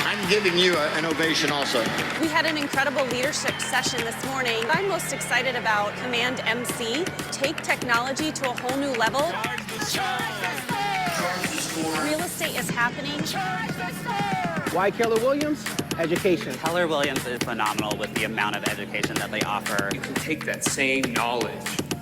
I'm giving you an ovation also. We had an incredible leadership session this morning. I'm most excited about Command MC. Take technology to a whole new level. Real estate is happening. Why Keller Williams? Education. Keller Williams is phenomenal with the amount of education that they offer. You can take that same knowledge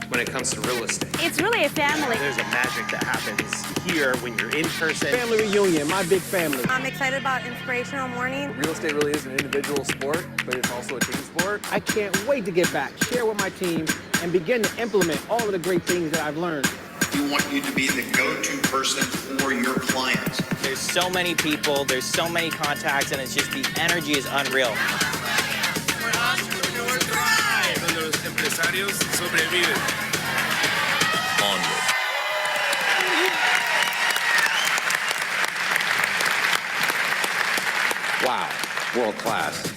when it comes to real estate. It's really a family. There's a magic that happens here when you're in person. Family reunion, my big family. I'm excited about Inspirational Morning. Real estate really is an individual sport, but it's also a team sport. I can't wait to get back, share with my team, and begin to implement all of the great things that I've learned. We want you to be the go-to person for your clients. There's so many people, there's so many contacts, and it's just the energy is unreal. Where entrepreneurs thrive and los empresarios sobreviven. Onward. Wow, world class.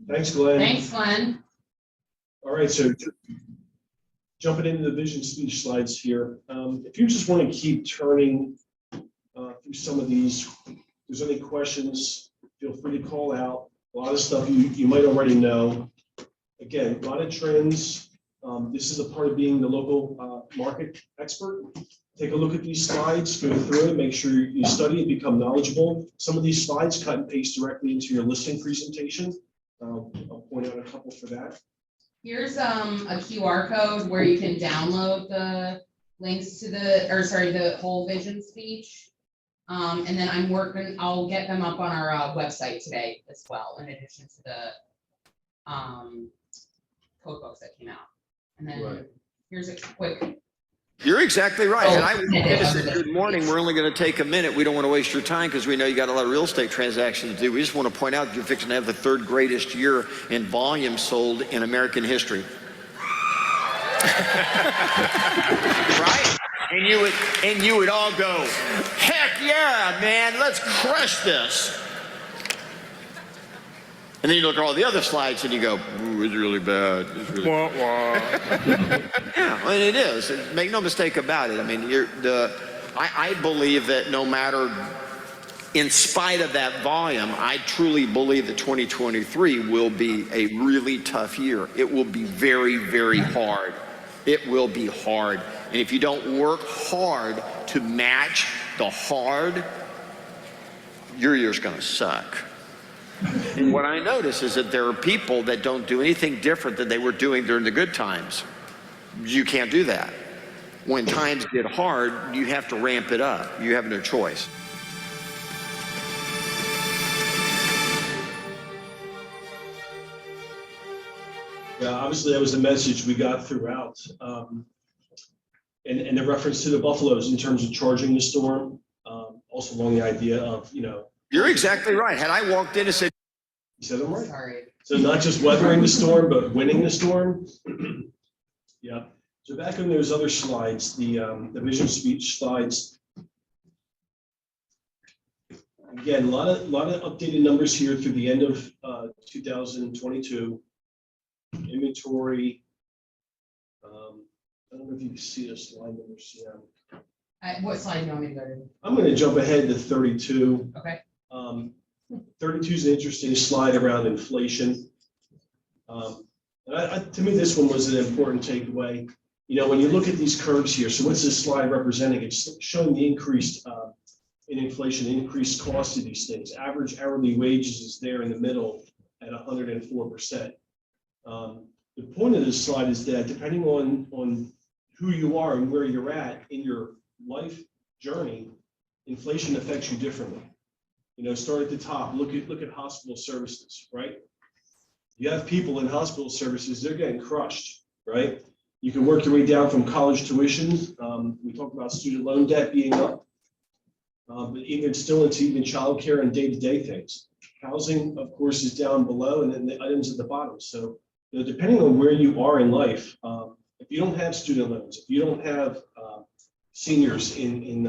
Thanks, Glenn. Thanks, Glenn. All right, so jumping into the vision speech slides here. If you just want to keep turning through some of these, if there's any questions, feel free to call out. A lot of stuff you might already know. Again, a lot of trends. This is a part of being the local market expert. Take a look at these slides, go through it, make sure you study and become knowledgeable. Some of these slides cut and paste directly into your listing presentation. I'll point out a couple for that. Here's a QR code where you can download the links to the whole vision speech. And then I'll get them up on our website today as well, in addition to the code books that came out. And then here's a quick. You're exactly right. And I said, good morning. We're only going to take a minute. We don't want to waste your time because we know you got a lot of real estate transactions to do. We just want to point out you're fixing to have the third greatest year in volume sold in American history. Right? And you would all go, heck yeah, man, let's crush this. And then you look at all the other slides and you go, ooh, it's really bad. It's really bad. Yeah, and it is. Make no mistake about it. I mean, I believe that no matter, in spite of that volume, I truly believe that 2023 will be a really tough year. It will be very, very hard. It will be hard. And if you don't work hard to match the hard, your year's gonna suck. And what I notice is that there are people that don't do anything different than they were doing during the good times. You can't do that. When times get hard, you have to ramp it up. You have no choice. Yeah, obviously that was a message we got throughout. And the reference to the Buffaloes in terms of charging the storm, also along the idea of, You're exactly right. Had I walked in and said, you said I'm right. Sorry. So not just weathering the storm, but winning the storm. Yeah. So back on those other slides, the vision speech slides. Again, a lot of updated numbers here through the end of 2022. Inventory. I don't know if you can see the slide numbers. Yeah. What slide do you want me to go to? I'm going to jump ahead to 32. Okay. 32 is an interesting slide around inflation. To me, this one was an important takeaway. When you look at these curves here, so what's this slide representing? It's showing the increase in inflation, increased cost of these things. Average hourly wages is there in the middle at 104%. The point of this slide is that depending on who you are and where you're at in your life journey, inflation affects you differently. Start at the top, look at hospital services, right? You have people in hospital services, they're getting crushed, right? You can work your way down from college tuition. We talked about student loan debt being up, but even still into even childcare and day-to-day things. Housing, of course, is down below, and then the items at the bottom. So, depending on where you are in life, if you don't have student loans, if you don't have seniors in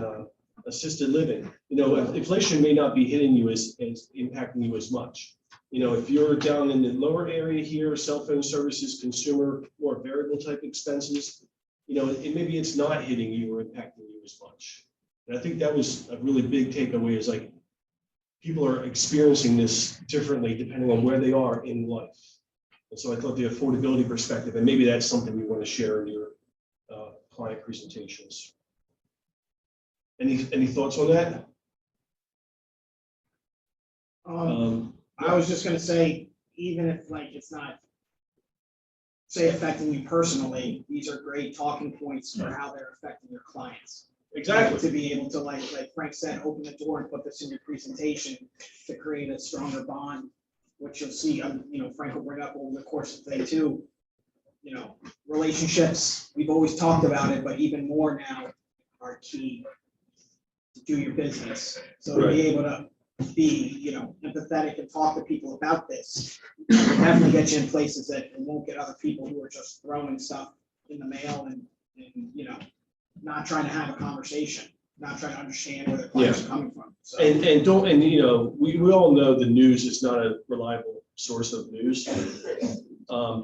assisted living, inflation may not be hitting you as impacting you as much. If you're down in the lower area here, cell phone services, consumer, or variable type expenses, maybe it's not hitting you or impacting you as much. And I think that was a really big takeaway, is like people are experiencing this differently depending on where they are in life. And so I thought the affordability perspective, and maybe that's something we want to share in your client presentations. Any thoughts on that? I was just gonna say, even if it's not, say, affecting you personally, these are great talking points for how they're affecting your clients. Exactly. To be able to, like Frank said, open the door and put this in your presentation to create a stronger bond, which you'll see, Frank will bring up over the course of the day too. Relationships, we've always talked about it, but even more now are key to do your business. So to be able to be, empathetic and talk to people about this, will definitely get you in places that it won't get other people who are just throwing stuff in the mail and not trying to have a conversation, not trying to understand where their clients are coming from. So. We all know the news is not a reliable source of news. I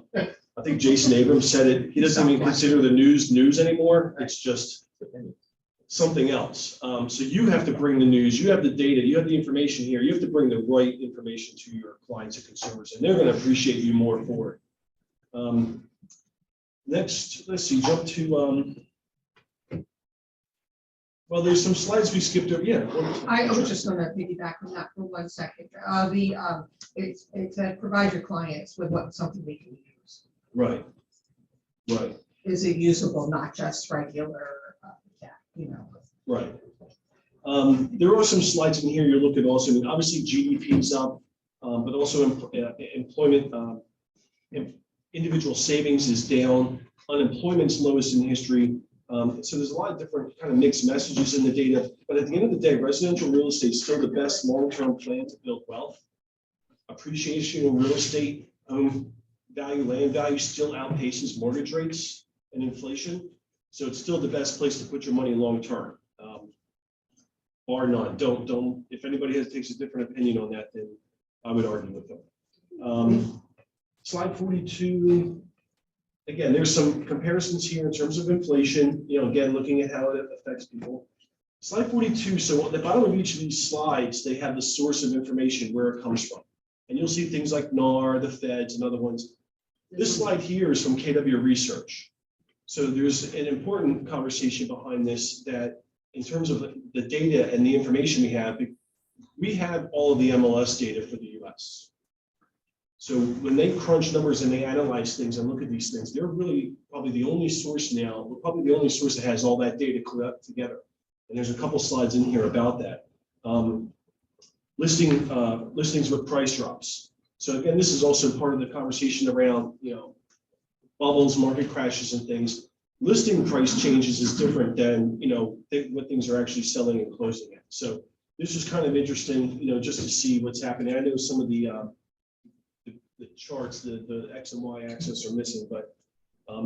think Jason Abrams said it. He doesn't even consider the news anymore. It's just something else. So you have to bring the news, you have the data, you have the information here, you have to bring the right information to your clients and consumers, and they're going to appreciate you more for it. Next, let's see, jump to, well, there's some slides we skipped over. Yeah. I was just going to piggyback on that for 1 second. It's that provide your clients with something they can use. Right. Is it usable, not just regular? Right. There are some slides in here you're looking also. Obviously GDP is up, but also employment, individual savings is down, unemployment's lowest in history. So there's a lot of different kind of mixed messages in the data, but at the end of the day, residential real estate is still the best long-term plan to build wealth. Appreciation in real estate, home value, land value still outpaces mortgage rates and inflation. So it's still the best place to put your money long-term, bar none. Don't, if anybody takes a different opinion on that, then I would argue with them. Slide 42. Again, there's some comparisons here in terms of inflation, again, looking at how it affects people. Slide 42, so at the bottom of each of these slides, they have the source of information, where it comes from. And you'll see things like NAR, the feds, and other ones. This slide here is from KW Research. So there's an important conversation behind this that in terms of the data and the information we have all of the MLS data for the US. So when they crunch numbers and they analyze things and look at these things, they're really probably the only source now, we're probably the only source that has all that data collected together. And there's a couple slides in here about that. Listings with price drops. So again, this is also part of the conversation around, bubbles, market crashes and things. Listing price changes is different than, what things are actually selling and closing at. So this is kind of interesting, just to see what's happening. I know some of the charts, the X and Y axis are missing, but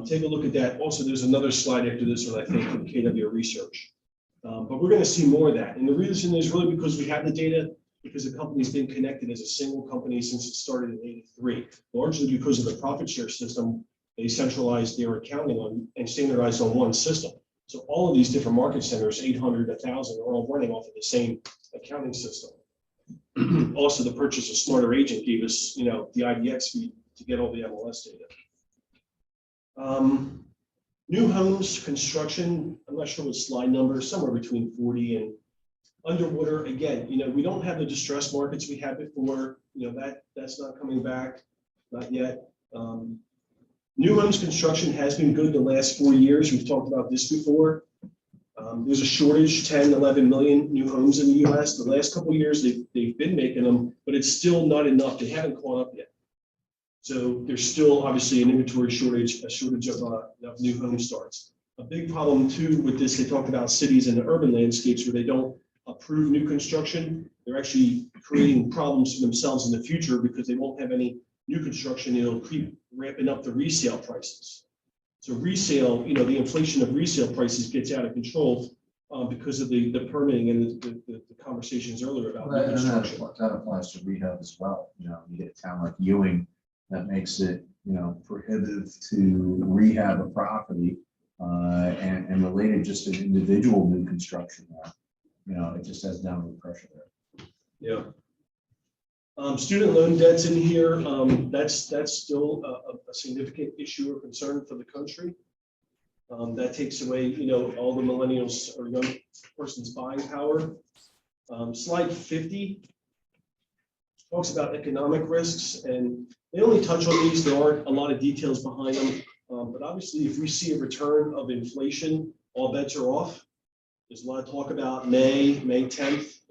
take a look at that. Also, there's another slide after this one, I think, from KW Research. But we're going to see more of that. And the reason is really because we have the data, because the company's been connected as a single company since it started in '83, largely because of the profit share system. They centralized their accounting on and standardized on one system. So all of these different market centers, 800, 1,000, are all running off of the same accounting system. Also, the purchase of Smarter Agent gave us, the IDX feed to get all the MLS data. New homes construction, I'm not sure what slide number, somewhere between 40 and underwater. Again, we don't have the distressed markets we had before. That's not coming back, not yet. New homes construction has been good the last 4 years. We've talked about this before. There's a shortage, 10, 11 million new homes in the US. The last couple of years, they've been making them, but it's still not enough. They haven't caught up yet. So there's still obviously an inventory shortage, a shortage of new home starts. A big problem too with this, they talk about cities and the urban landscapes where they don't approve new construction. They're actually creating problems for themselves in the future because they won't have any new construction. It'll keep ramping up the resale prices. So resale, the inflation of resale prices gets out of control because of the permitting and the conversations earlier about new construction. That applies to rehab as well. You get a town like Ewing that makes it, prohibitive to rehab a property and related just to individual new construction there. It just has downward pressure there. Yeah. Student loan debts in here, that's still a significant issue or concern for the country. That takes away, all the millennials or young person's buying power. Slide 50 talks about economic risks, and they only touch on these. There aren't a lot of details behind them, but obviously, if we see a return of inflation, all bets are off. There's a lot of talk about May 10th,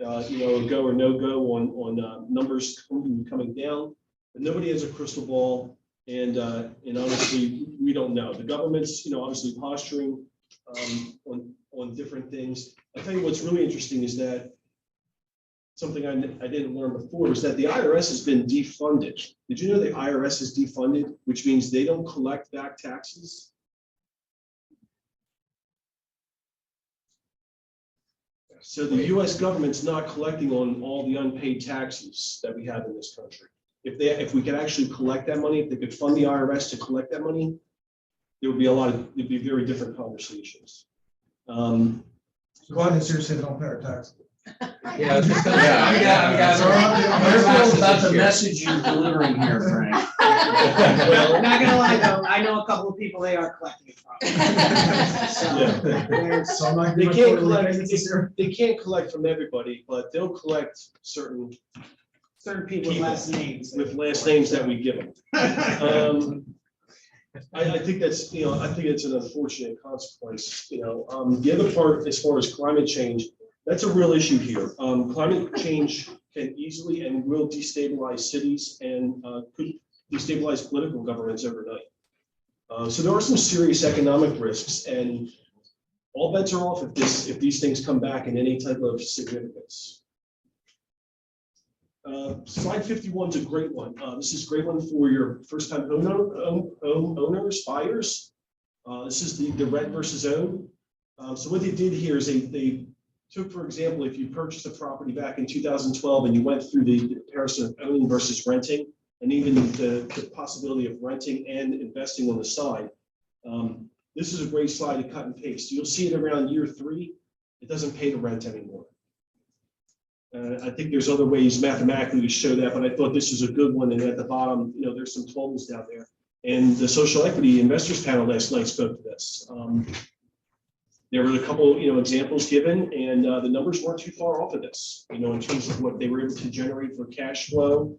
go or no go on numbers coming down, but nobody has a crystal ball, and honestly, we don't know. The government's, obviously posturing on different things. I'll tell you what's really interesting is that something I didn't learn before is that the IRS has been defunded. Did you know the IRS is defunded, which means they don't collect back taxes? So the US government's not collecting on all the unpaid taxes that we have in this country. If we could actually collect that money, if they could fund the IRS to collect that money, there would be it'd be very different conversations. So why is seriously they don't pay our taxes? Yeah, that's the message you're delivering here, Frank. Well, I'm not gonna lie though, I know a couple of people they are collecting it from. So I'm not They giving can't quarterly collect, payments here. they can't collect from everybody, but they'll collect certain Certain people with last names. that we give them. I think that's, I think it's an unfortunate consequence, The other part, as far as climate change, that's a real issue here. Climate change can easily and will destabilize cities and could destabilize political governments overnight. So there are some serious economic risks, and all bets are off if these things come back in any type of significance. Slide 51 is a great one. This is a great one for your first-time homeowners, buyers. This is the rent versus own. So what they did here is they took, for example, if you purchased a property back in 2012 and you went through the comparison of owning versus renting, and even the possibility of renting and investing on the side. This is a great slide to cut and paste. You'll see it around year 3. It doesn't pay to rent anymore. I think there's other ways mathematically to show that, but I thought this was a good one. And at the bottom, there's some totals down there. And the social equity investors panel last night spoke to this. There were a couple, examples given, and the numbers weren't too far off of this, in terms of what they were able to generate for cash flow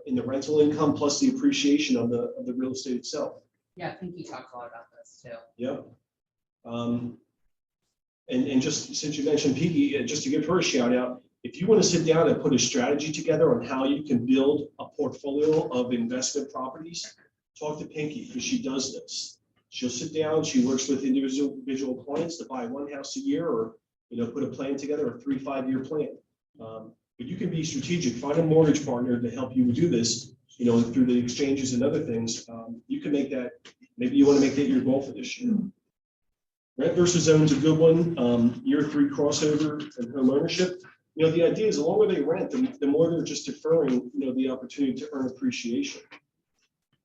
in the rental income plus the appreciation of the real estate itself. Yeah, I think he talked a lot about this too. Yep. And just since you mentioned Peggy, just to give her a shout out, if you want to sit down and put a strategy together on how you can build a portfolio of investment properties, talk to Pinky because she does this. She'll sit down, she works with individual clients to buy one house a year or, put a plan together, a 3-5 year plan. But you can be strategic, find a mortgage partner to help you do this, through the exchanges and other things. You can make that, maybe you want to make that your goal for this year. Rent versus own's a good one. Year 3 crossover and home ownership. The idea is the longer they rent, the more they're just deferring, the opportunity to earn appreciation.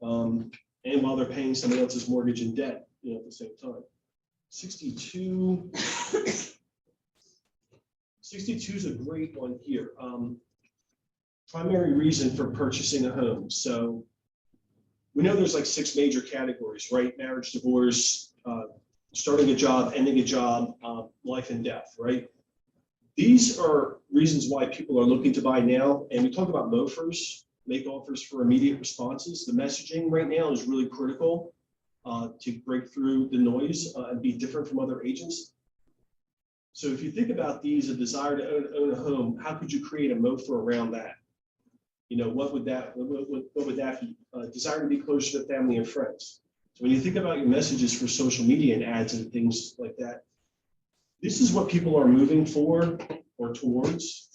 And while they're paying somebody else's mortgage and debt, at the same time. 62 is a great one here. Primary reason for purchasing a home. So we know there's like 6 major categories, right? Marriage, divorce, starting a job, ending a job, life and death, right? These are reasons why people are looking to buy now. And we talk about loafers, make offers for immediate responses. The messaging right now is really critical to break through the noise and be different from other agents. So if you think about these, a desire to own a home, how could you create a MOFR around that? What would that be? Desire to be closer to family and friends. So when you think about your messages for social media and ads and things like that, this is what people are moving for or towards.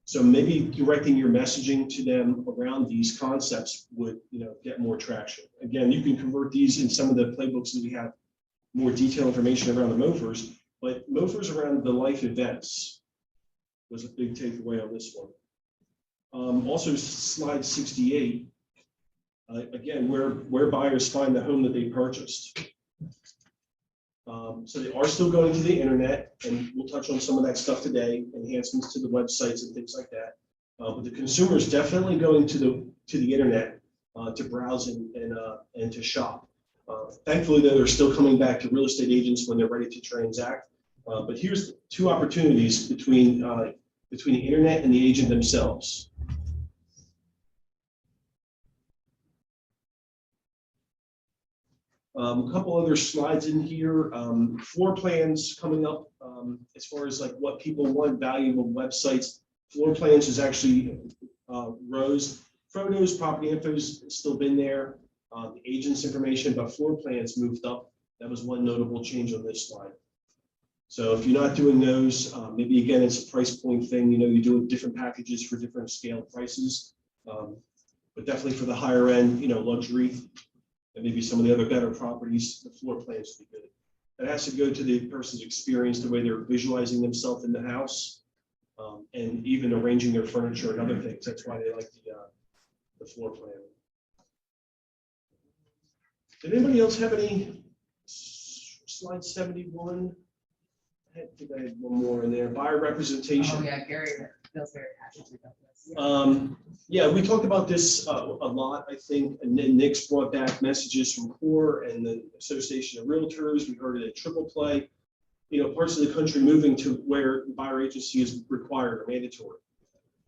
So maybe directing your messaging to them around these concepts would, get more traction. Again, you can convert these in some of the playbooks that we have more detailed information around the MOFRs, but MOFRs around the life events was a big takeaway on this one. Also, slide 68. Again, where buyers find the home that they purchased. So they are still going to the internet, and we'll touch on some of that stuff today, enhancements to the websites and things like that. But the consumer is definitely going to the internet to browse and to shop. Thankfully, though, they're still coming back to real estate agents when they're ready to transact. But here's 2 opportunities between the internet and the agent themselves. A couple other slides in here. Floor plans coming up as far as like what people want, valuable websites. Floor plans is actually rows. Photos, property info's still been there. The agent's information, but floor plans moved up. That was one notable change on this slide. So if you're not doing those, maybe again, it's a price point thing. You do different packages for different scale prices. But definitely for the higher end, luxury, and maybe some of the other better properties, the floor plans would be good. That has to go to the person's experience, the way they're visualizing themselves in the house, and even arranging their furniture and other things. That's why they like the floor plan. Did anybody else have any? Slide 71. I think I had one more in there. Buyer representation. Oh yeah, Gary feels very passionate about this. Yeah, we talked about this a lot, I think, and then Nick's brought back messages from CORE and the Association of Realtors. We heard it at Triple Play. Parts of the country moving to where buyer agency is required or mandatory,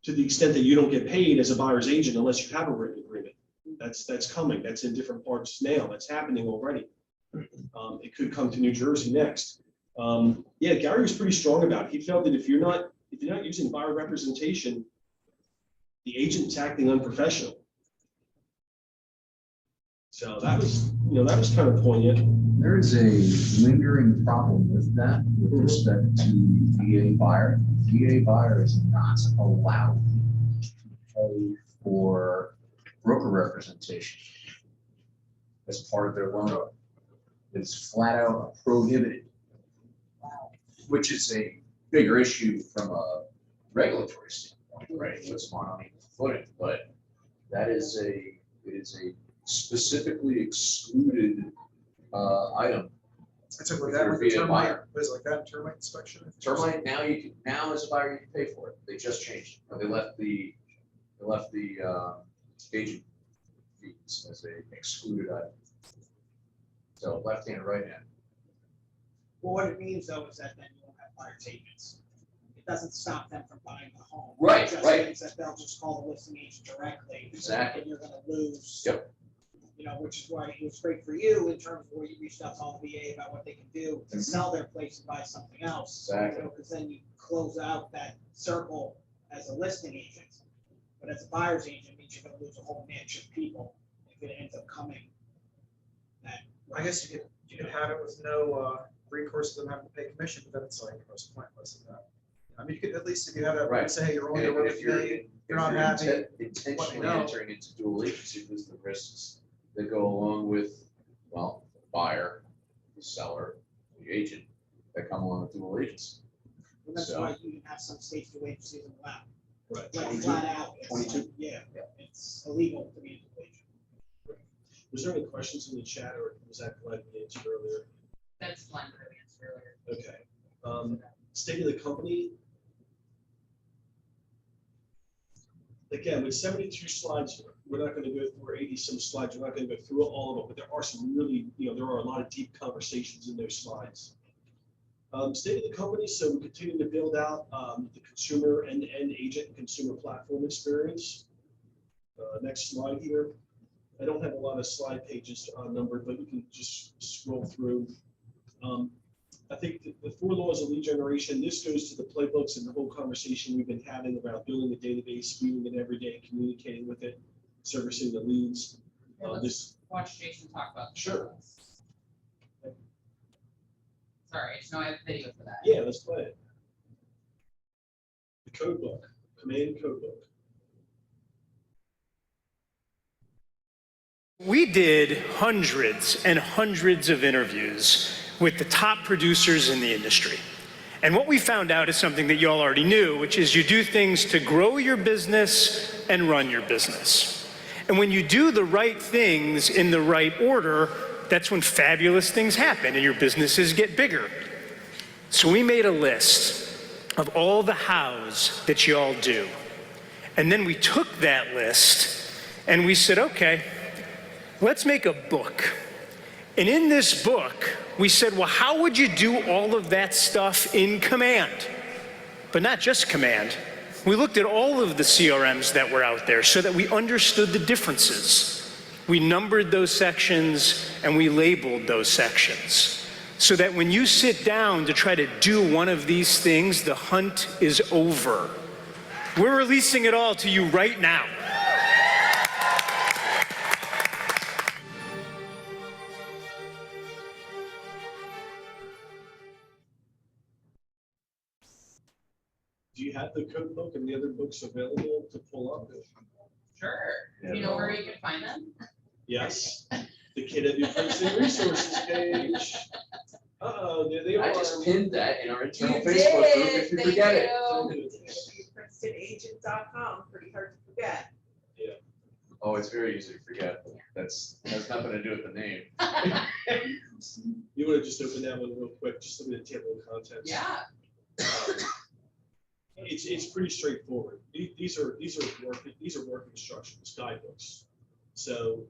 to the extent that you don't get paid as a buyer's agent unless you have a written agreement. That's coming. That's in different parts now. That's happening already. It could come to New Jersey next. Yeah, Gary was pretty strong about it. He felt that if you're not using buyer representation, the agent's acting unprofessional. So that was kind of poignant. There is a lingering problem with that with respect to VA buyer. VA buyer is not allowed to pay for broker representation as part of their loan. It's flat out prohibited, which is a bigger issue from a regulatory standpoint, right? What's going on with footing, but it is a specifically excluded item. It's like that with the termite, it's like that termite inspection. Termite, now as a buyer you can pay for it. They just changed it. They left the agent fees as a excluded item. So left hand, right hand. Well, what it means though is that then you won't have buyer's agents. It doesn't stop them from buying the home. Right, It just right. means that they'll just call the listing agent directly. Exactly. And you're gonna lose. Yep. You know, which is why it was great for you in terms of where you reached out to all the VA about what they can do to sell their place and buy something else. Exactly. You know, because then you close out that circle as a listing agent. But as a buyer's agent, it means you're gonna lose a whole niche of people if it ends up coming. That I guess you could have it with no recourse to them having to pay commission, but then it's like, what's the point of that? I mean, you could, at least if you have that, Right. say, hey, you're only And working if you're, you're not happy. intentionally know. entering into dual agency, there's the risks that go along with, well, the buyer, the seller, the agent that come along with dual agency. And that's So- why you can have some states do agencies and allow. Right. Like 22. flat out. it's 22. like, Yeah, it's illegal to be an agent. Was there any questions in the chat, or was that Glenn answered earlier? That's one that I answered earlier. Okay. State of the company. Again, with 72 slides, we're not gonna go through, or 80 some slides, we're not gonna go through all of them, but there are some really, there are a lot of deep conversations in those slides. State of the company, so we continue to build out the consumer end-to-end agent and consumer platform experience. Next slide here. I don't have a lot of slide pages numbered, but you can just scroll through. I think the 4 laws of lead generation, this goes to the playbooks and the whole conversation we've been having about building a database, viewing it every day, communicating with it, servicing the leads. This Watch Jason talk about. the Sure. rules. Sorry, I just know I have video for that. Yeah, let's play it. The code book, command code book. We did hundreds and hundreds of interviews with the top producers in the industry. And what we found out is something that you all already knew, which is you do things to grow your business and run your business. And when you do the right things in the right order, that's when fabulous things happen and your businesses get bigger. So we made a list of all the hows that you all do. And then we took that list and we said, okay, let's make a book. And in this book, we said, well, how would you do all of that stuff in Command? But not just Command. We looked at all of the CRMs that were out there so that we understood the differences. We numbered those sections and we labeled those sections so that when you sit down to try to do one of these things, the hunt is over. We're releasing it all to you right now. Do you have the code book and the other books available to pull up? Sure. Do you know where you can find them? Yes. The KW Princeton Resources page. Uh-oh, there they are. I just pinned that in our internal You Facebook group did, if you thank forget it. you. PrincetonAgent.com, pretty hard to forget. Oh, it's very easy to forget. Has nothing to do with the name. You want to just open that one real quick, just look at the table of contents. Yeah. It's pretty straightforward. These are work instructions, guidebooks. So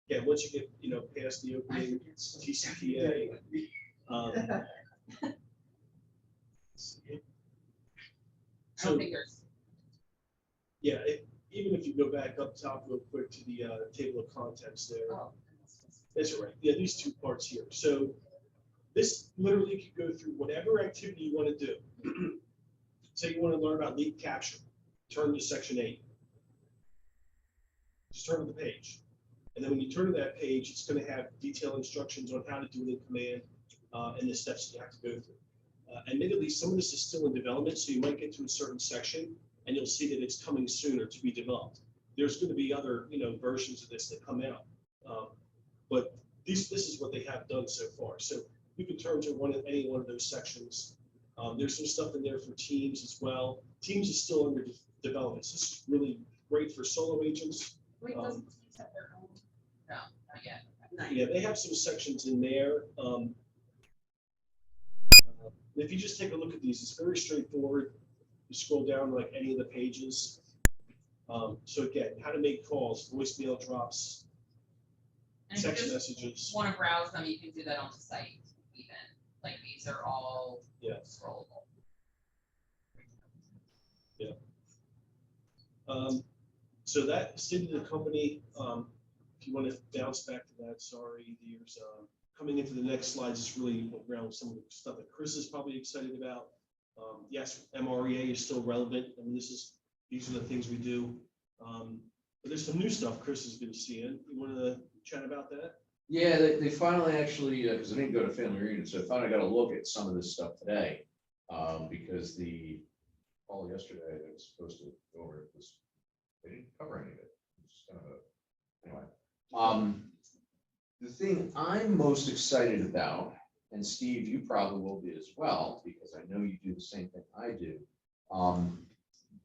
yeah, once you get past the opening TCPA, I don't think there's. yeah, even if you go back up top real quick to the table of contents there. Oh. That's all right. Yeah, these 2 parts here. So this literally could go through whatever activity you want to do. Say you want to learn about lead capture, turn to section 8. Just turn to the page. And then when you turn to that page, it's going to have detailed instructions on how to do it in Command and the steps you have to go through. Admittedly, some of this is still in development, so you might get to a certain section and you'll see that it's coming sooner to be developed. There's going to be other versions of this that come out. But this is what they have done so far. So you can turn to any one of those sections. There's some stuff in there for Teams as well. Teams is still under development. So this is really great for solo agents. Wait, doesn't Teams have their own? No, not yet. Yeah, they have some sections in there. If you just take a look at these, it's very straightforward. You scroll down like any of the pages. So again, how to make calls, voicemail drops, And if you text just messages. want to browse them, you can do that on the site even. Like these are all Yeah. scrollable. Yeah. So that state of the company, if you want to bounce back to that, sorry, there's, coming into the next slides is really around some of the stuff that Chris is probably excited about. Yes, MREA is still relevant. I mean, these are the things we do. But there's some new stuff Chris has been seeing. You want to chat about that? Yeah, they finally actually, because I didn't go to family reunion, so I finally got a look at some of this stuff today. Because the call yesterday that was supposed to go over it was, they didn't cover any of it. It's kind of a, anyway. The thing I'm most excited about, and Steve, you probably will be as well, because I know you do the same thing I do.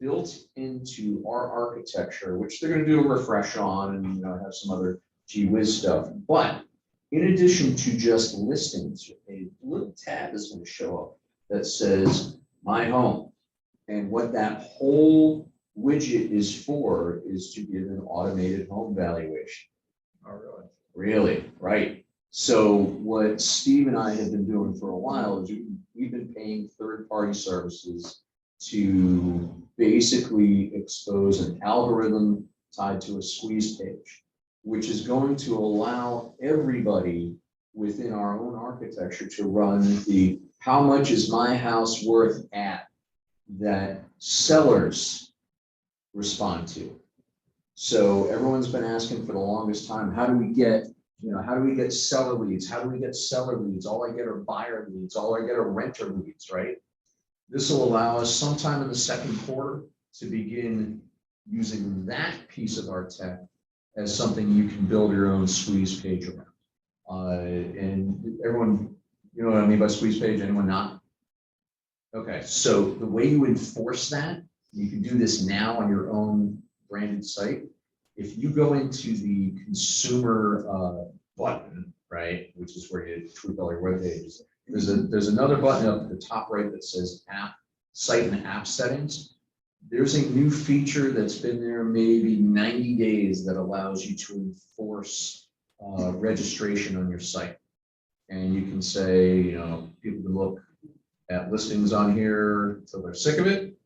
Built into our architecture, which they're going to do a refresh on and, you know, have some other gee whiz stuff. But in addition to just listings, a little tab is going to show up that says my home. And what that whole widget is for is to give an automated home valuation. Oh, really? Really, right. So what Steve and I have been doing for a while is we've been paying third-party services to basically expose an algorithm tied to a squeeze page, which is going to allow everybody within our own architecture to run the how much is my house worth at that sellers respond to. So everyone's been asking for the longest time, how do we get, how do we get seller leads? How do we get seller leads? All I get are buyer leads. All I get are renter leads, right? This will allow us sometime in the second quarter to begin using that piece of our tech as something you can build your own squeeze page around. And everyone, you know what I mean by squeeze page? Anyone not? Okay, so the way you enforce that, you can do this now on your own branded site. If you go into the consumer button, right, which is where you tweak all your web pages, there's another button up at the top right that says app, site and app settings. There's a new feature that's been there maybe 90 days that allows you to enforce registration on your site. And you can say, people can look at listings on here until they're sick of it,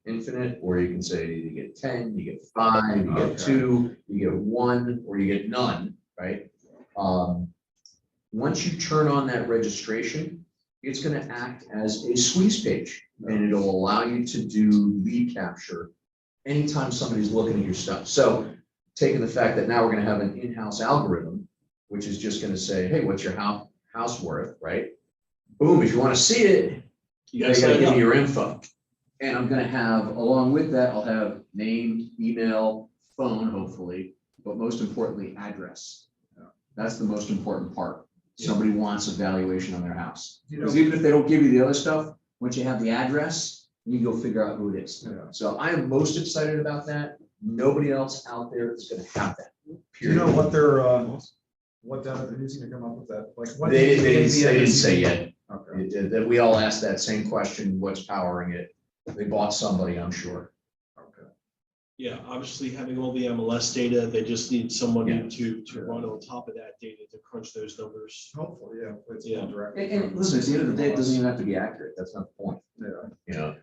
infinite, or you can say you get 10, you get 5, you get 2, you get 1, or you get none, right? Once you turn on that registration, it's going to act as a squeeze page, and it'll allow you to do lead capture anytime somebody's looking at your stuff. So taking the fact that now we're going to have an in-house algorithm, which is just going to say, hey, what's your house worth, right? Boom, if you want to see it, you got to give me your info. And I'm going to have, along with that, I'll have name, email, phone, hopefully, but most importantly, address. That's the most important part. Somebody wants a valuation on their house. Because even if they don't give you the other stuff, once you have the address, you go figure out who it is. So I am most excited about that. Nobody else out there is going to have that. Do you know what they're, what data they're using to come up with that? Like what They didn't say yet. Okay. That we all asked that same question, what's powering it? They bought somebody, I'm sure. Okay. Yeah, obviously having all the MLS data, they just need someone to run on top of that data to crunch those numbers. Hopefully, yeah. It's Yeah. direct. And listen, at the end of the day, it doesn't even have to be accurate. That's not the point. Yeah.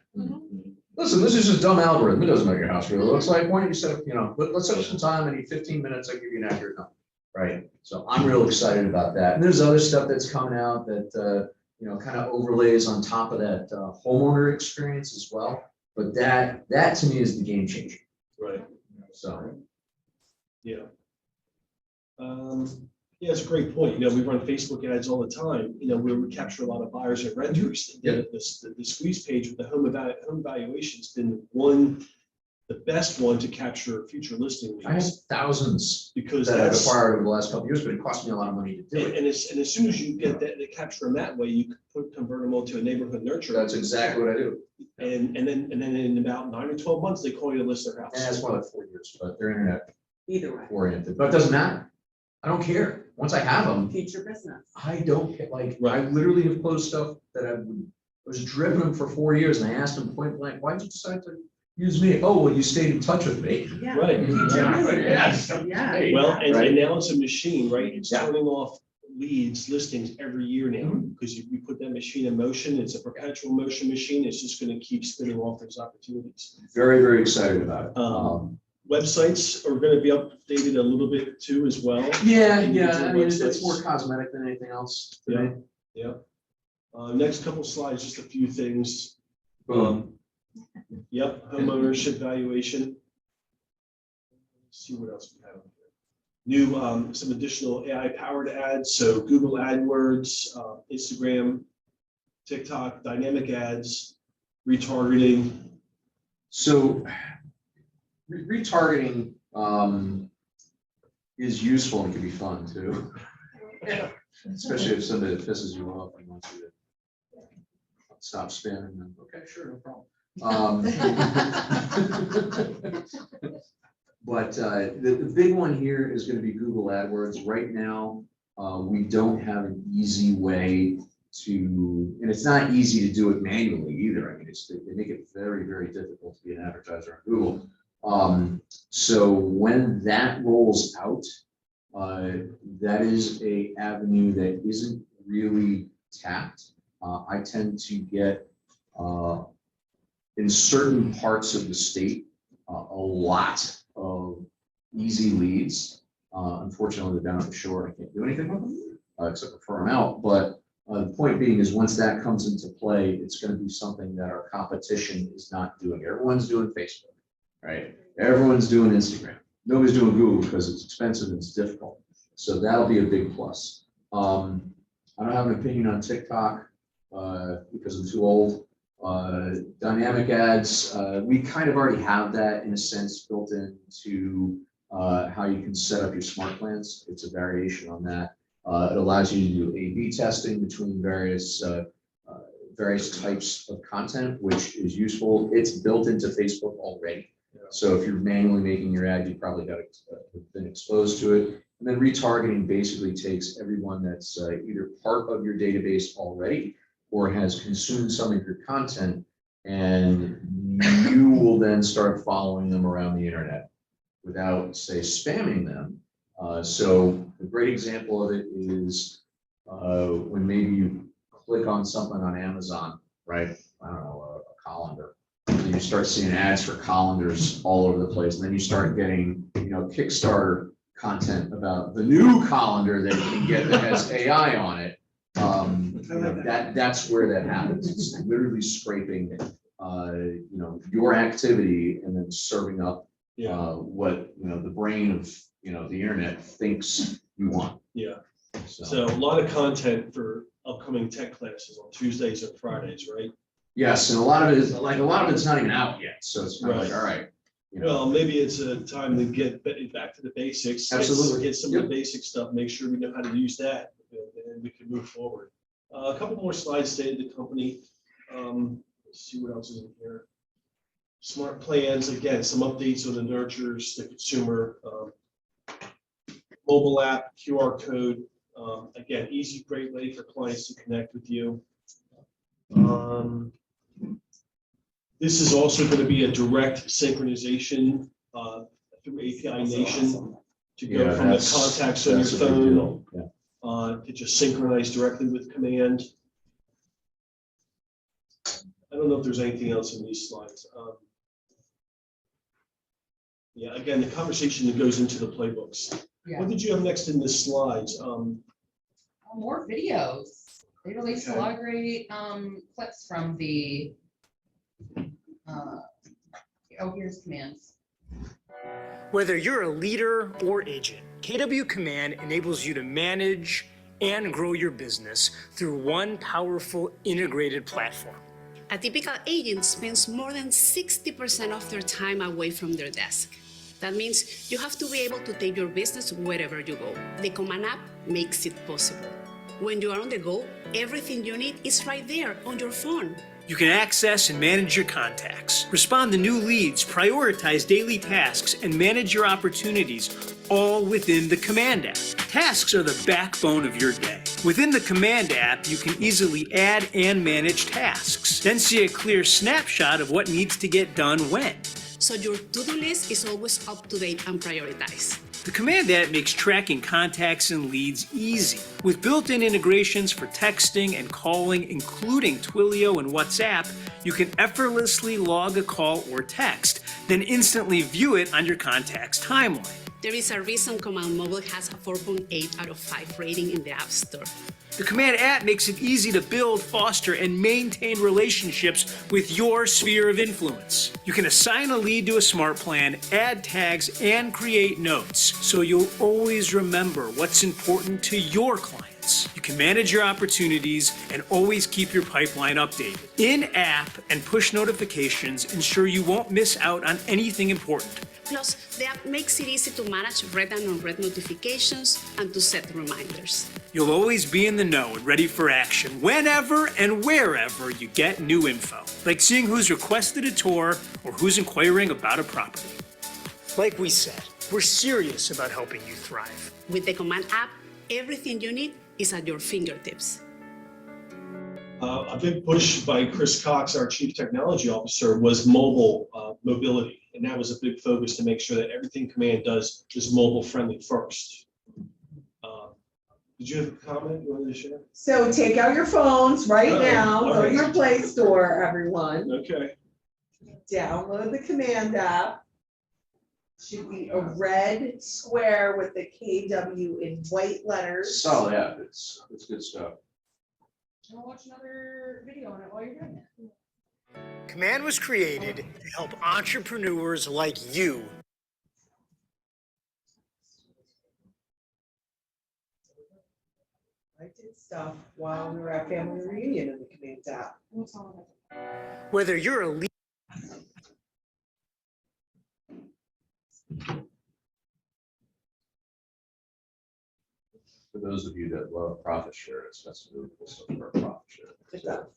Listen, this is just a dumb algorithm. It doesn't make your house really looks like. Why don't you set up, let's set up some time. I need 15 minutes. I'll give you an accurate number. Right. So I'm real excited about that. And there's other stuff that's coming out that, kind of overlays on top of that homeowner experience as well. But that to me is the game changer. Right. So. Yeah. Yeah, it's a great point. We run Facebook ads all the time. Where we capture a lot of buyers and renters. The squeeze page with the home valuation has been the best one to capture future listing leads. I have thousands because that I've acquired over the last couple of years, but it cost me a lot of money to do it. And as soon as you get that, they capture them that way, you can convert them onto a neighborhood nurture. That's exactly what I do. And then in about 9 or 12 months, they call you to list their house. And that's more like 4 years, but they're internet Either way. oriented. But it doesn't matter. I don't care. Once I have them, Future business. I don't care. Like, I literally have closed stuff that I was dripping them for 4 years, and I asked them point blank, why did you decide to Use me. Oh, well, you stayed in touch with me. Right. Yes. Hey, Well, and right? now it's a machine, right? It's Yeah. turning off leads, listings every year now, because you put that machine in motion. It's a perpetual motion machine. It's just gonna keep spinning off those opportunities. Very, very excited about it. Websites are gonna be updated a little bit too as well. Yeah, Individual I mean, it's websites. more cosmetic than anything else Yeah, today. yeah. Next couple slides, just a few things. Boom. Yep, home ownership valuation. Let's see what else we have here. New, some additional AI powered ads, so Google AdWords, Instagram, TikTok, dynamic ads, retargeting. So retargeting is useful and can be fun too. Especially if somebody pisses you off and wants you to stop spamming them. Okay, sure, no problem. But the big one here is going to be Google AdWords. Right now, we don't have an easy way to, and it's not easy to do it manually either. I mean, they make it very, very difficult to be an advertiser on Google. So when that rolls out, that is a avenue that isn't really tapped. I tend to get in certain parts of the state a lot of easy leads. Unfortunately, they're down at the shore. I can't do anything with them except refer them out. But the point being is once that comes into play, it's going to be something that our competition is not doing. Everyone's doing Facebook, right? Everyone's doing Instagram. Nobody's doing Google because it's expensive and it's difficult. So that'll be a big plus. I don't have an opinion on TikTok because I'm too old. Dynamic ads, we kind of already have that in a sense built into how you can set up your smart plans. It's a variation on that. It allows you to do A/B testing between various types of content, which is useful. It's built into Facebook already. So if you're manually making your ad, you probably got been exposed to it. And then retargeting basically takes everyone that's either part of your database already or has consumed some of your content, and you will then start following them around the internet without, say, spamming them. So a great example of it is when maybe you click on something on Amazon, right? I don't know, a colander. And you start seeing ads for colanders all over the place, and then you start getting, Kickstarter content about the new colander that you can get that has AI on it. That's where that happens. It's literally scraping, your activity and then serving up what the brain of the internet thinks you want. Yeah. So a lot of content for upcoming tech classes on Tuesdays and Fridays, right? Yes, and a lot of it's not even out yet. So it's kind of like, all right. Well, maybe it's a time to get back to the basics. Absolutely. Get some of the basic stuff, make sure we know how to use that, and we can move forward. A couple more slides, state of the company. Let's see what else is in here. Smart plans, again, some updates on the nurtures, the consumer, mobile app, QR code. Again, easy, great way for clients to connect with you. This is also going to be a direct synchronization through API Nation to go from the contacts on your phone to just synchronize directly with Command. I don't know if there's anything else in these slides. Yeah, again, the conversation that goes into the playbooks. Yeah. What did you have next in the slides? More videos. They released a lot of great clips from the here's commands. Whether you're a leader or agent, KW Command enables you to manage and grow your business through one powerful integrated platform. A typical agent spends more than 60% of their time away from their desk. That means you have to be able to take your business wherever you go. The Command app makes it possible. When you are on the go, everything you need is right there on your phone. You can access and manage your contacts, respond to new leads, prioritize daily tasks, and manage your opportunities all within the Command app. Tasks are the backbone of your day. Within the Command app, you can easily add and manage tasks, then see a clear snapshot of what needs to get done when. so your to-do list is always up to date and prioritized. The Command app makes tracking contacts and leads easy. With built-in integrations for texting and calling, including Twilio and WhatsApp, you can effortlessly log a call or text, then instantly view it on your contact's timeline. There is a reason Command Mobile has a 4.8 out of 5 rating in the App Store. The Command app makes it easy to build, foster, and maintain relationships with your sphere of influence. You can assign a lead to a smart plan, add tags, and create notes, so you'll always remember what's important to your clients. You can manage your opportunities and always keep your pipeline updated. In-app and push notifications ensure you won't miss out on anything important. Plus, the app makes it easy to manage read and unread notifications and to set reminders. You'll always be in the know and ready for action whenever and wherever you get new info, like seeing who's requested a tour or who's inquiring about a property. Like we said, we're serious about helping you thrive. With the Command app, everything you need is at your fingertips. A big push by Chris Cox, our Chief Technology Officer, was mobility. And that was a big focus to make sure that everything Command does is mobile friendly first. Did you have a comment you wanted to share? So take out your phones right now, All go to right. your Play Store, everyone. Okay. Download the Command app. Should be a red square with the KW in white letters. Solid app, it's good stuff. I'll watch another video on it while you're doing it. Command was created to help entrepreneurs like you. I did stuff while we were at family reunion in the Command app. Whether you're a leader, For those of you that love profit share, it's got some really cool stuff for profit share.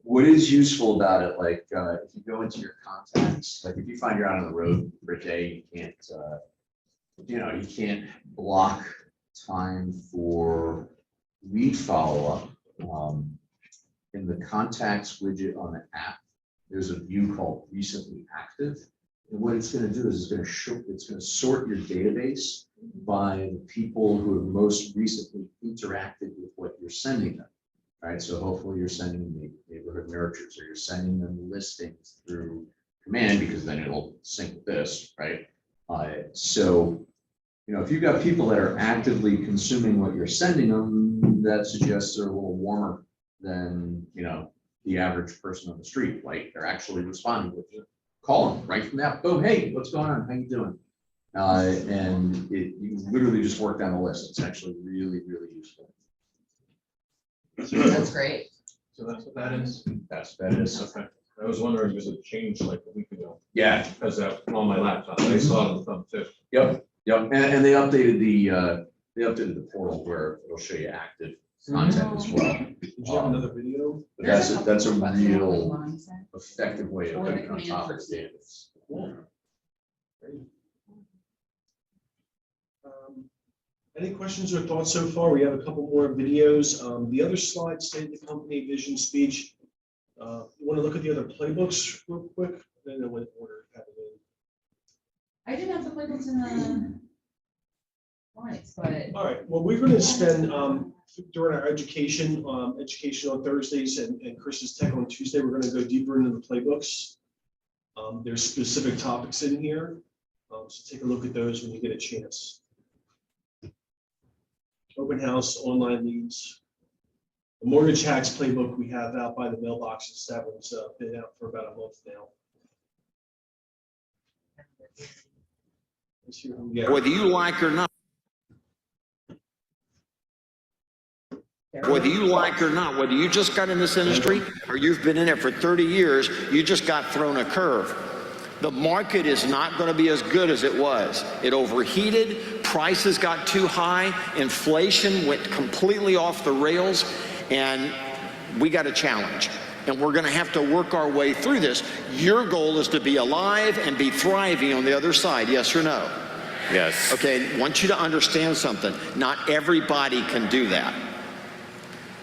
What is useful about it, like if you go into your contacts, like if you find you're out on the road for a day, you can't block time for lead follow-up. In the contacts widget on the app, there's a view called recently active. And what it's going to do is it's going to sort your database by the people who have most recently interacted with what you're sending them. All right, so hopefully you're sending them neighborhood nurtures, or you're sending them listings through Command, because then it'll sync with this, right? So, if you've got people that are actively consuming what you're sending them, that suggests they're a little warmer than, the average person on the street. Like they're actually responding with you. Call them right from that. Oh, hey, what's going on? How you doing? And you literally just work down the list. It's actually really, really useful. That's great. So that's what that is? That is. Okay. I was wondering, was it changed like a week ago? Yeah. Because on my laptop, I saw it on the thumb too. Yep. And they updated the portal where it'll show you active content as well. Did you have another video? But that's a real effective way of getting on top of the database. Any questions or thoughts so far? We have a couple more videos. The other slide, state of the company, vision, speech. You want to look at the other playbooks real quick? I don't know what order you have it in. I didn't have the playbooks in the slides, but. All right, well, we're going to spend during our education on Thursdays and Chris's Tech on Tuesday, we're going to go deeper into the playbooks. There's specific topics in here, so take a look at those when you get a chance. Open house, online leads. The mortgage hacks playbook we have out by the mailboxes. That one's been out for about a month now. Let's hear who we got. Whether you like or not. Whether you like or not, whether you just got in this industry or you've been in it for 30 years, you just got thrown a curve. The market is not going to be as good as it was. It overheated, prices got too high, inflation went completely off the rails, and we got a challenge. And we're going to have to work our way through this. Your goal is to be alive and be thriving on the other side, yes or no? Yes. Okay, I want you to understand something. Not everybody can do that.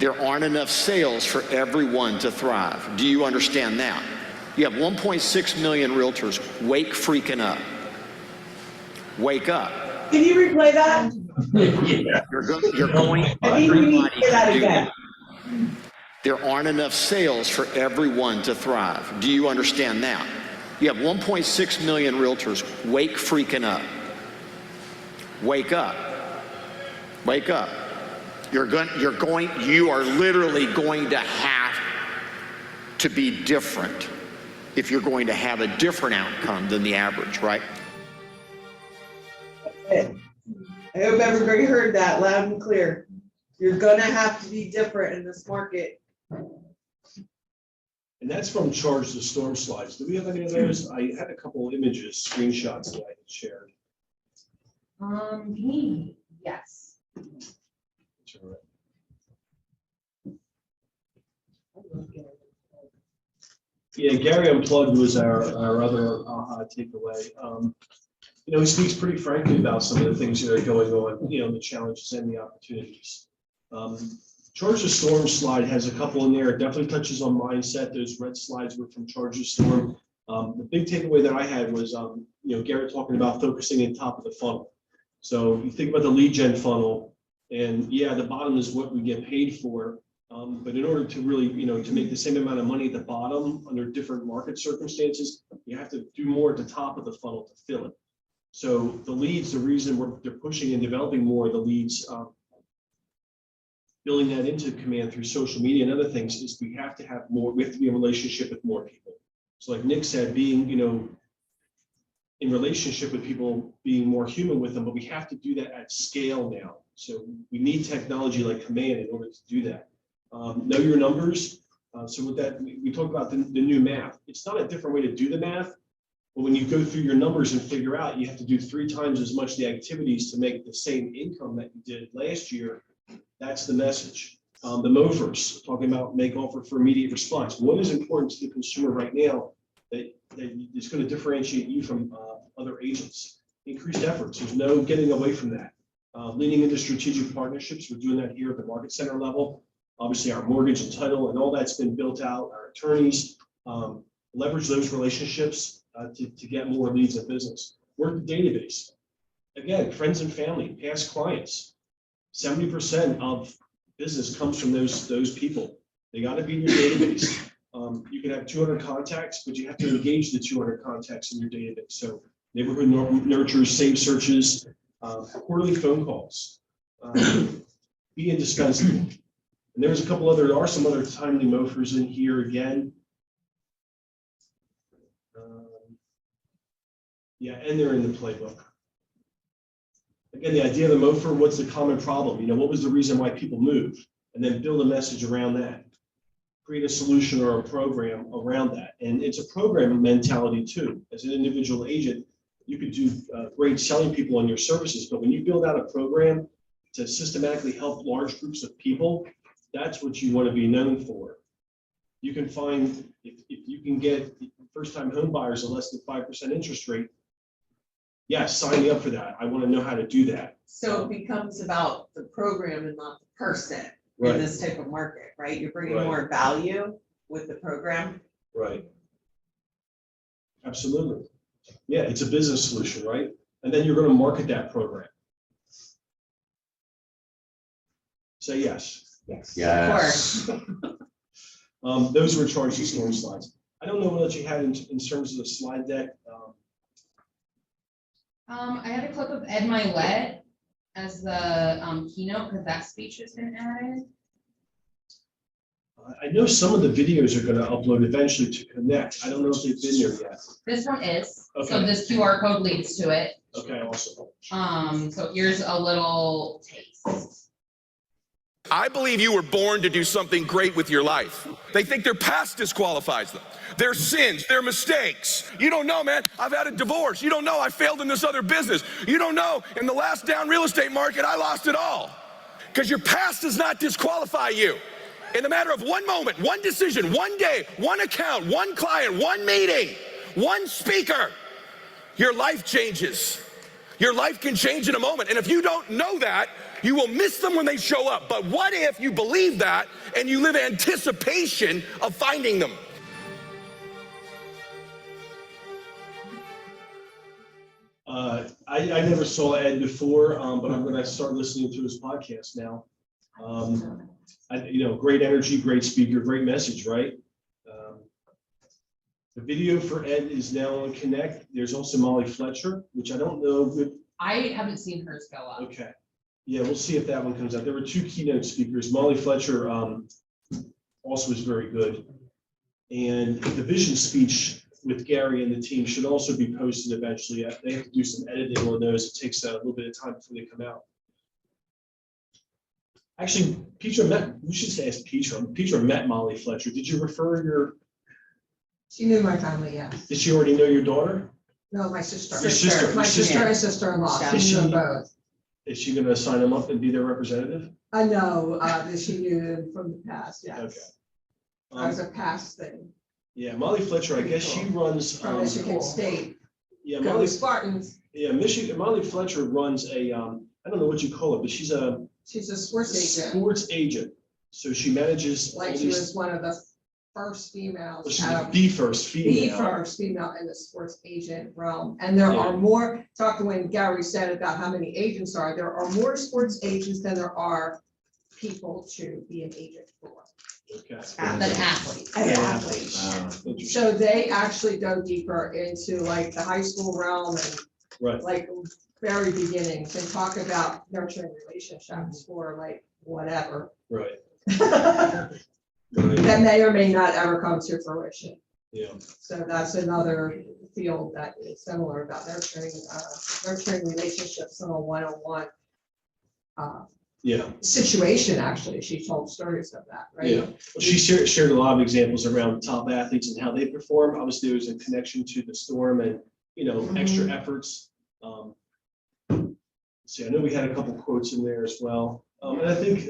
There aren't enough sales for everyone to thrive. Do you understand that? You have 1.6 million realtors. Wake freaking up. Wake up. Can you replay that? You're going, I think we need to hear that again. There aren't enough sales for everyone to thrive. Do you understand that? You have 1.6 million realtors. Wake freaking up. Wake up. Wake up. You are literally going to have to be different if you're going to have a different outcome than the average, right? I hope everybody heard that loud and clear. You're gonna have to be different in this market. And that's from Charge the Storm slides. Do we have any of those? I had a couple of images, screenshots that I had shared. Yes. Yeah, Gary Unplugged was our other aha takeaway. You know, he speaks pretty frankly about some of the things that are going on, you know, the challenges and the opportunities. Charge the Storm slide has a couple in there. It definitely touches on mindset. Those red slides were from Charge the Storm. The big takeaway that I had was, you know, Garrett talking about focusing in top of the funnel. So you think about the lead gen funnel, and yeah, the bottom is what we get paid for. But in order to really, you know, to make the same amount of money at the bottom under different market circumstances, you have to do more at the top of the funnel to fill it. So the leads, the reason they're pushing and developing more of the leads, building that into Command through social media and other things, is we have to have more, we have to be in relationship with more people. So like Nick said, being, you know, in relationship with people, being more human with them, but we have to do that at scale now. So we need technology like Command in order to do that. Know your numbers. So with that, we talk about the new math. It's not a different way to do the math, but when you go through your numbers and figure out you have to do 3 times as much the activities to make the same income that you did last year, that's the message. The MOFRs, talking about make offer for immediate response. What is important to the consumer right now that is going to differentiate you from other agents? Increased efforts. There's no getting away from that. Leaning into strategic partnerships. We're doing that here at the market center level. Obviously, our mortgage and title and all that's been built out. Our attorneys leverage those relationships to get more leads in business. Work the database. Again, friends and family, past clients. 70% of business comes from those people. They got to be in your database. You can have 200 contacts, but you have to engage the 200 contacts in your database. So neighborhood nurtures, save searches, quarterly phone calls. Be indispensable. And there's a couple there are some other timely MOFRs in here again. Yeah, and they're in the playbook. Again, the idea of the MOFR, what's the common problem? You know, what was the reason why people moved? And then build a message around that. Create a solution or a program around that. And it's a program mentality too. As an individual agent, you could do great selling people on your services, but when you build out a program to systematically help large groups of people, that's what you want to be known for. You can find, if you can get first-time home buyers a less than 5% interest rate, yes, sign me up for that. I want to know how to do that. So it becomes about the program and not the person Right. in this type of market, right? You're bringing Right. more value with the program. Right. Absolutely. Yeah, it's a business solution, right? And then you're going to market that program. Say yes. Yes. Yes. Of course. Those were Charge the Storm slides. I don't know what else you had in terms of the slide deck. I had a clip of Ed Milet as the keynote because that speech has been added. I know some of the videos are going to upload eventually to Connect. I don't know if they've been there yet. This one is, so Okay. this QR code leads to it. Okay, awesome. So here's a little taste. I believe you were born to do something great with your life. They think their past disqualifies them. Their sins, their mistakes. You don't know, man. I've had a divorce. You don't know I failed in this other business. You don't know in the last down real estate market, I lost it all. Because your past does not disqualify you. In a matter of one moment, one decision, one day, one account, one client, one meeting, one speaker, your life changes. Your life can change in a moment. And if you don't know that, you will miss them when they show up. But what if you believe that and you live in anticipation of finding them? I never saw Ed before, but I'm gonna start listening to his podcast now. Great energy, great speaker, great message, right? The video for Ed is now on Connect. There's also Molly Fletcher, which I don't know. I haven't seen hers go up. Okay. Yeah, we'll see if that one comes out. There were 2 keynote speakers. Molly Fletcher also was very good. And the vision speech with Gary and the team should also be posted eventually. They have to do some editing on those. It takes a little bit of time before they come out. Actually, we should ask Petra. Petra met Molly Fletcher. Did you refer your? She knew my family, yes. Did she already know your daughter? No, my sister. Your sister. My sister and sister-in-law. Is She knew she- them both. Is she gonna sign them up and be their representative? I know, that she knew them from the past, Okay. yes. That was a past thing Yeah, Molly Fletcher, I guess she runs. from Michigan State. Yeah, Go Molly, Spartans. yeah, Molly Fletcher runs a, I don't know what you call it, but she's a She's a sports agent. sports agent. So she manages all Like she these. was one of the first females. She's out of- the first female. The first female in the sports agent realm. And there are more, talk to when Gary said about how many agents there are more sports agents than there are people to be an agent for. Okay. Than athletes. And athletes. So they actually go deeper into like the high school realm and Right. like very beginnings and talk about nurturing relationships for like whatever. Right. That may or may not ever come to fruition. Yeah. So that's another field that is similar about nurturing relationships in a one-on-one Yeah. situation, actually. She told stories of that, right? Yeah. Well, she shared a lot of examples around top athletes and how they perform. Obviously, there's a connection to the Storm and, extra efforts. See, I know we had a couple quotes in there as well. And I think,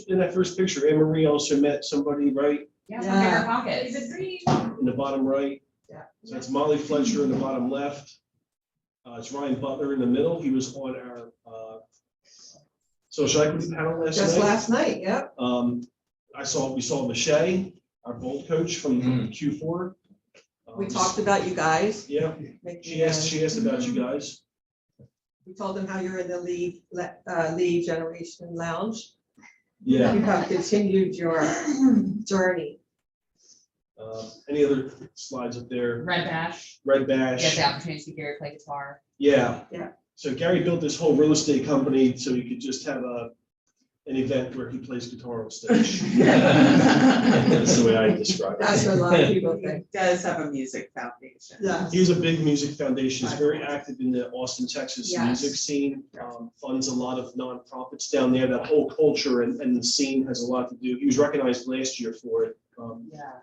in that first picture, Anne Marie also met somebody, right? Yeah, from Bigger Pockets. In the bottom right. Yeah. So that's Molly Fletcher in the bottom left. It's Ryan Butler in the middle. He was on our social equity panel last night. Just last night, yep. We saw Michelle, our bold coach from Q4. We talked about you guys. Yeah, she asked about you guys. We told them how you're in the lead generation lounge. Yeah. You have continued your journey. Any other slides up there? Red Bash. Red Bash. Get the opportunity to see Gary play guitar. Yeah. Yeah. So Gary built this whole real estate company so he could just have an event where he plays guitar on stage. That's the way I describe it. That's what a lot of people think. He does have a music foundation. Yeah. He has a big music foundation. He's very active in the Austin, Texas Yes. music scene. Funds a lot of nonprofits down there. That whole culture and the scene has a lot to do. He was recognized last year for it.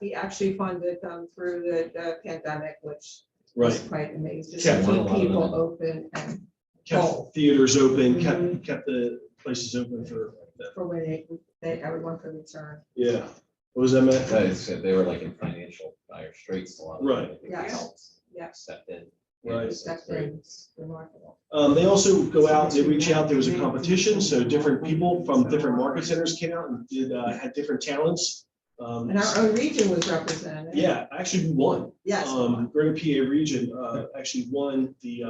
He actually funded them through the pandemic, which was Right. quite amazing. Just Kept to keep people open and Kept theaters open, kept the places open for that. for when everyone could return. Yeah. What was that, Matt? They were like in financial dire straits, a lot of. Right. Yes. Yes. Stepped in. Right. Stepped in. It's remarkable. They also go out, they reach out, there was a competition, so different people from different market centers came out and had different talents. And our own region was represented. Yeah, actually we won. Yes. Greater PA region actually won the,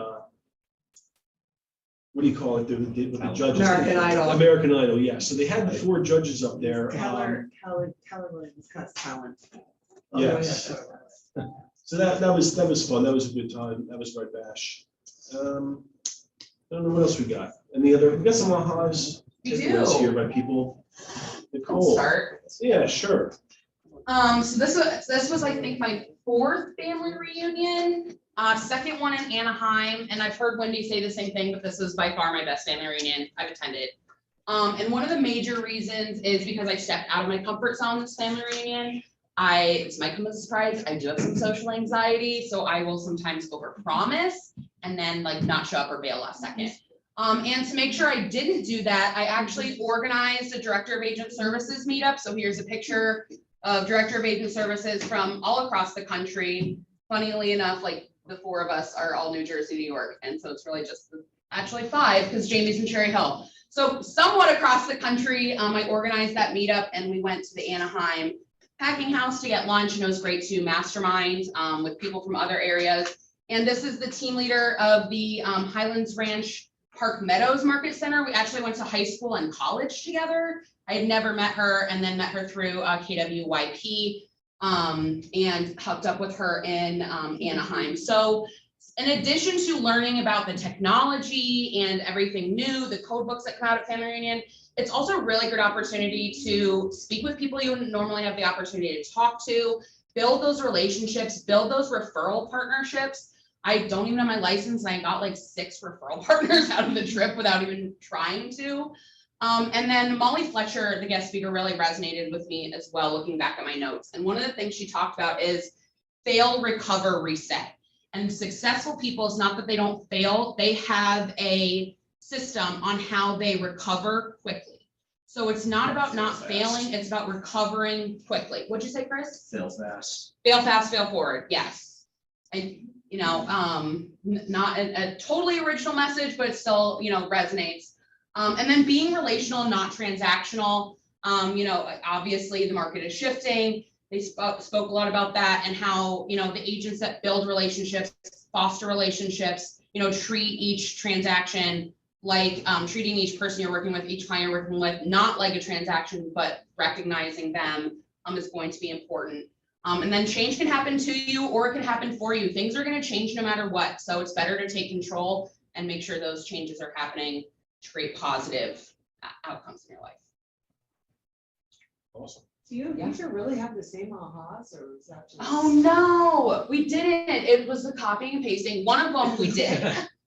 what do you call it, with the judges? American Idol. American Idol, yeah. So they had the 4 judges up there. Keller Williams has talent. Yes. So that was fun. That was a good time. That was Red Bash. I don't know what else we got. We got some ahas We takeaways do. here by people. I'll Nicole. start. Yeah, sure. So this was I think my 4th family reunion, 2nd one in Anaheim, and I've heard Wendy say the same thing, but this was by far my best family reunion I've attended. And one of the major reasons is because I stepped out of my comfort zone this family reunion. This might come as a surprise, I do have some social anxiety, so I will sometimes overpromise and then like not show up or bail last second. And to make sure I didn't do that, I actually organized a Director of Agent Services meetup. So here's a picture of Director of Agent Services from all across the country. Funnily enough, like the 4 of us are all New Jersey, New York. And so it's really just actually 5, because Jamie's in Cherry Hill. So somewhat across the country, I organized that meetup and we went to the Anaheim Packing House to get lunch, and it was great to mastermind with people from other areas. And this is the team leader of the Highlands Ranch Park Meadows Market Center. We actually went to high school and college together. I had never met her, and then met her through KWYP and hooked up with her in Anaheim. So in addition to learning about the technology and everything new, the code books that come out at Family Reunion, it's also a really good opportunity to speak with people you wouldn't normally have the opportunity to talk to, build those relationships, build those referral partnerships. I don't even have my license, and I got like 6 referral partners out of the trip without even trying to. And then Molly Fletcher, the guest speaker, really resonated with me as well, looking back at my notes. And one of the things she talked about is fail, recover, reset. And successful people, it's not that they don't fail, they have a system on how they recover quickly. So it's not about not failing, it's about recovering quickly. What'd you say, Chris? Fail fast. Fail fast, fail forward, yes. And, you know, not a totally original message, but it still, you know, resonates. And then being relational, not transactional. You know, obviously the market is shifting. They spoke a lot about that, and how, you know, the agents that build relationships, foster relationships, you know, treat each transaction like treating each person you're working with, each client you're working with, not like a transaction, but recognizing them is going to be important. And then change can happen to you, or it can happen for you. Things are going to change no matter what. So it's better to take control and make sure those changes are happening to create positive outcomes in your life. Awesome. Do you and Deidre really have the same ahas, or is that just? Oh no, we didn't. It was the copying and pasting. One of them we did.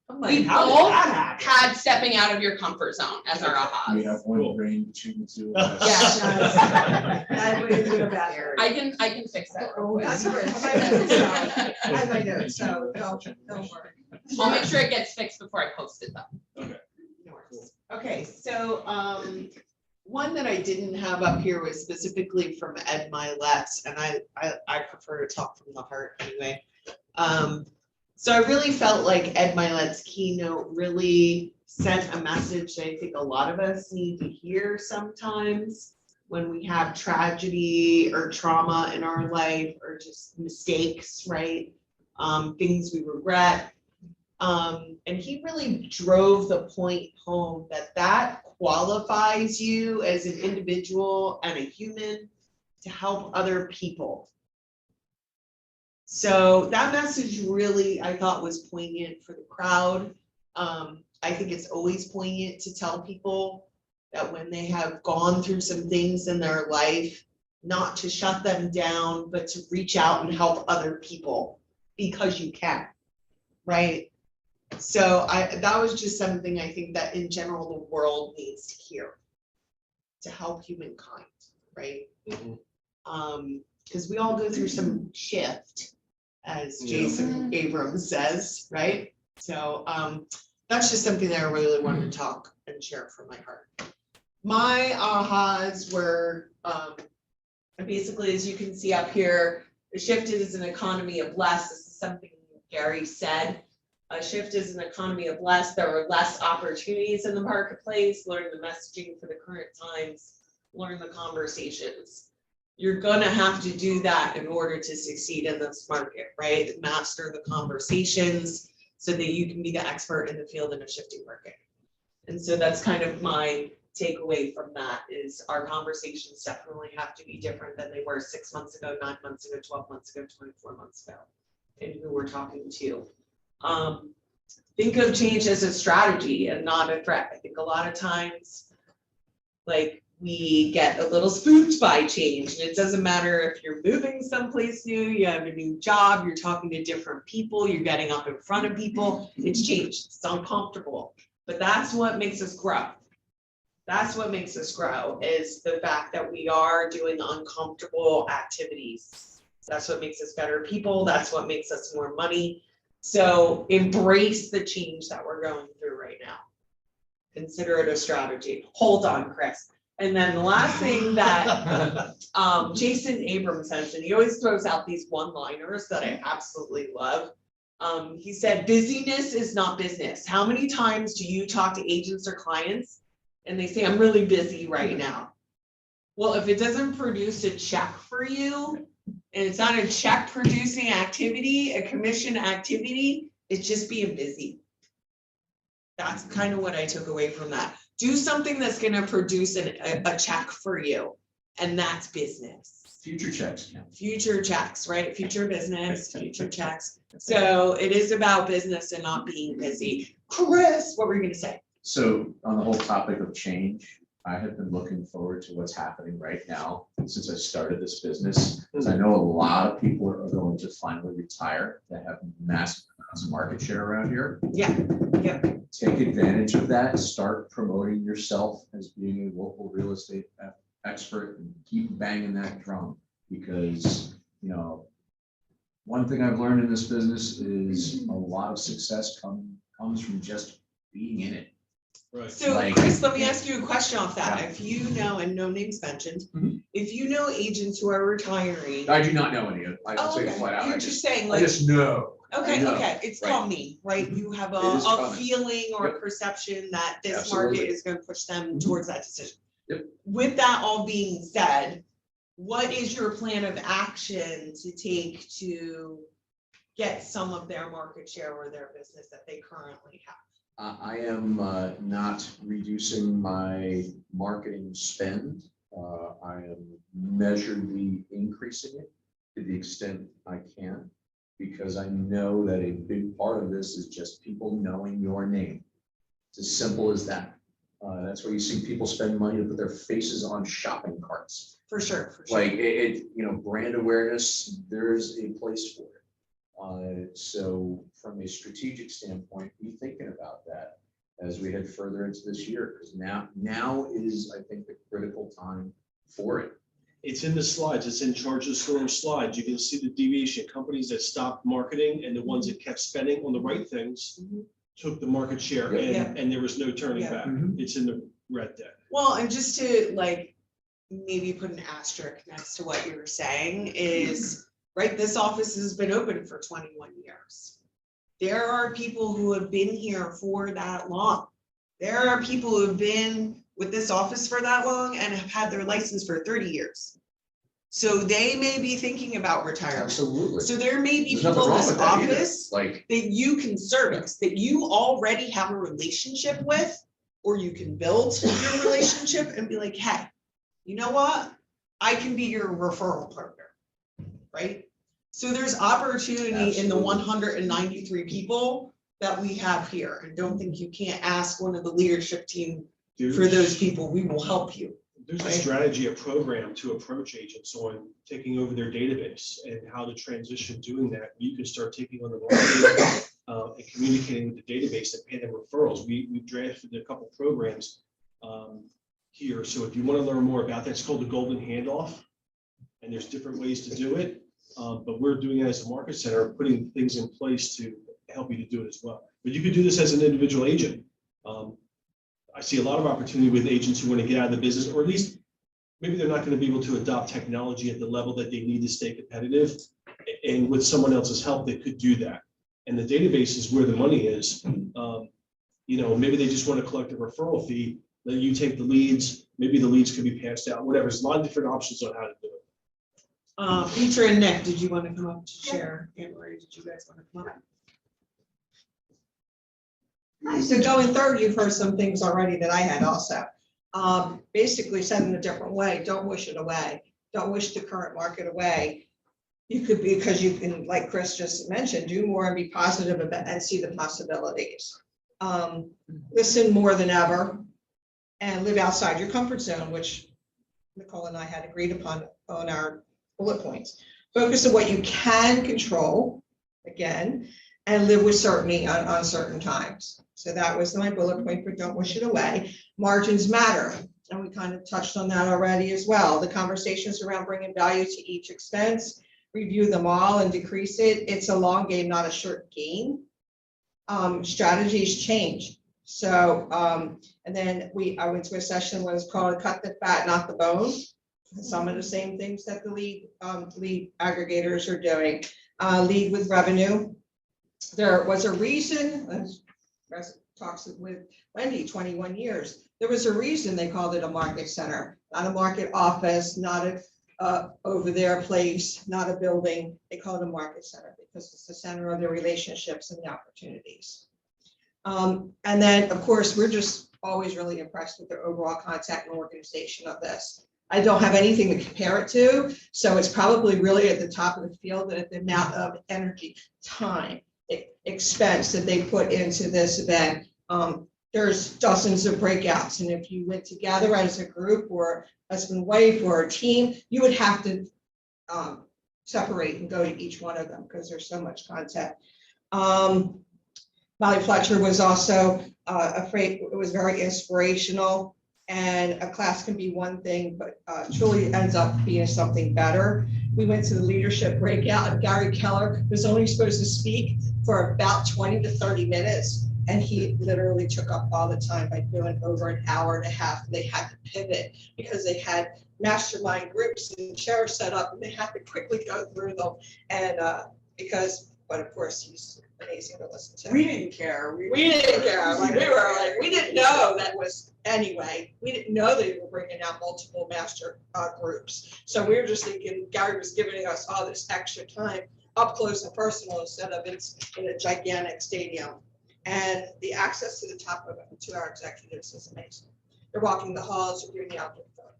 I'm like, We how did both that happen? had stepping out of your comfort zone as our We ahas. have one brain between the two. Yeah. That would have been a bad area. I can fix that. real Oh, quick. that's all right. I have my notes, so don't worry. I'll make sure it gets fixed before I post it though. Okay, so one that I didn't have up here was specifically from Ed Milet, and I prefer to talk from the heart anyway. So I really felt like Ed Milet's keynote really sent a message that I think a lot of us need to hear sometimes when we have tragedy or trauma in our life, or just mistakes, right? Things we regret. And he really drove the point home that qualifies you as an individual and a human to help other people. So that message really, I thought, was poignant for the crowd. I think it's always poignant to tell people that when they have gone through some things in their life, not to shut them down, but to reach out and help other people, because you can, right? So that was just something I think that in general the world needs to hear to help humankind, right? Because we all go through some shift, as Jason Abrams says, right? So that's just something that I really wanted to talk and share from my heart. My ahas were basically, as you can see up here, the shift is an economy of less. This is something Gary said. A shift is an economy of less. There are less opportunities in the marketplace. Learn the messaging for the current times. Learn the conversations. You're gonna have to do that in order to succeed in this market, right? Master the conversations so that you can be the expert in the field in a shifting market. And so that's kind of my takeaway from that, is our conversations definitely have to be different than they were 6 months ago, 9 months ago, 12 months ago, 24 months ago, and who we're talking to. Think of change as a strategy and not a threat. I think a lot of times, like, we get a little spooked by change, and it doesn't matter if you're moving someplace new, you have a new job, you're talking to different people, you're getting up in front of people. It's changed, it's uncomfortable, but that's what makes us grow. That's what makes us grow, is the fact that we are doing uncomfortable activities. That's what makes us better people. That's what makes us more money. So embrace the change that we're going through right now. Consider it a strategy. Hold on, Chris. And then the last thing that Jason Abrams says, and he always throws out these one-liners that I absolutely love. He said, busyness is not business. How many times do you talk to agents or clients and they say, I'm really busy right now? Well, if it doesn't produce a check for you, and it's not a check producing activity, a commission activity, it's just being busy. That's kind of what I took away from that. Do something that's gonna produce a check for you, and that's business. Future checks count. Future checks, right? Future business, future checks. So it is about business and not being busy. Chris, what were you gonna say? So on the whole topic of change, I have been looking forward to what's happening right now since I started this business. Because I know a lot of people are going to finally retire that have massive amounts of market share around here. Yeah, yeah. Take advantage of that, start promoting yourself as being a local real estate expert and keep banging that drum. Because, you know, one thing I've learned in this business is a lot of success comes from just being in it. Right. So Like- Chris, let me ask you a question off that. If you know, and no names mentioned, Mhm. if you know agents who are retiring. I do not know any of it. I'll Oh, say it okay. flat out. You're I just saying I like. just know. I Okay, know. okay, it's Right. coming, right? You have a It is coming. feeling or a Yep. perception that this Absolutely. market is gonna push them towards that decision. Yep. With that all being said, what is your plan of action to take to get some of their market share or their business that they currently have? I am not reducing my marketing spend. I am measurably increasing it to the extent I can, because I know that a big part of this is just people knowing your name. It's as simple as that. That's why you see people spend money to put their faces on shopping carts. For sure, for sure. Like brand awareness, there's a place for it. So from a strategic standpoint, be thinking about that as we head further into this year, because now is, I think, the critical time for it. It's in the slides, it's in Charge the Storm slides. You can see the deviation, companies that stopped marketing and the ones that kept spending on the right things took the market share Yeah. and there was no turning Yeah. back. It's in the red deck. Well, and just to like, maybe put an asterisk next to what you were saying is, right, this office has been open for 21 years. There are people who have been here for that long. There are people who have been with this office for that long and have had their license for 30 years. So they may be thinking about retirement. Absolutely. So there may be There's nothing people in wrong this with that either. office Like, that you can service, that you already have a relationship with, or you can build your relationship and be like, hey, you know what? I can be your referral partner, right? So there's opportunity in the 193 people that we have here. And don't think you can't ask one of the leadership team for those people. We will help you. There's a Right. strategy, a program to approach agents on taking over their database and how to transition doing that. You can start taking on the market and communicating with the database and pay them referrals. We've drafted a couple programs here. So if you want to learn more about that, it's called the Golden Handoff. And there's different ways to do it. But we're doing it as a market center, putting things in place to help you to do it as well. But you could do this as an individual agent. I see a lot of opportunity with agents who want to get out of the business, or at least maybe they're not going to be able to adopt technology at the level that they need to stay competitive. And with someone else's help, they could do that. And the database is where the money is. Maybe they just want to collect a referral fee, let you take the leads. Maybe the leads could be passed out, whatever. There's a lot of different options on how to do it. Peter and Nick, did you want to come up to share? Anne Marie, did you guys want to come up? So going third, you've heard some things already that I had also. Basically said in a different way, don't wish it away. Don't wish the current market away. You could be, because you can, like Chris just mentioned, do more and be positive about and see the possibilities. Listen more than ever and live outside your comfort zone, which Nicole and I had agreed upon on our bullet points. Focus on what you can control, again, and live with certainty on uncertain times. So that was my bullet point for don't wish it away. Margins matter, and we kind of touched on that already as well. The conversations around bringing value to each expense, review them all and decrease it. It's a long game, not a short game. Strategies change. So, and then I went to a session when it's called cut the fat, not the bone. Some of the same things that the lead aggregators are doing. Lead with revenue. there was a reason, as Russ talks with Wendy, 21 years, there was a reason they called it a market center, not a market office, not a over there place, not a building. They call it a market center because it's the center of the relationships and the opportunities. And then, of course, we're just always really impressed with their overall concept and organization of this. I don't have anything to compare it to, so it's probably really at the top of the field at the amount of energy, time, expense that they put into this event. There's dozens of breakouts, and if you went together as a group or husband, wife, or a team, you would have to separate and go to each one of them because there's so much content. Molly Fletcher was also it was very inspirational, and a class can be one thing, but truly ends up being something better. We went to the leadership breakout, and Gary Keller was only supposed to speak for about 20 to 30 minutes. And he literally took up all the time by doing over an hour and a half. They had to pivot because they had mastermind groups and chairs set up, and they had to quickly go through them. And but of course, he's amazing to listen to. We didn't care. We didn't care. We didn't know that was anyway. We didn't know they were bringing out multiple master groups. So we were just thinking Gary was giving us all this extra time up close and personal instead of it's in a gigantic stadium. And the access to the top of it to our executives is amazing. They're walking the halls, they're doing the outdoor photo.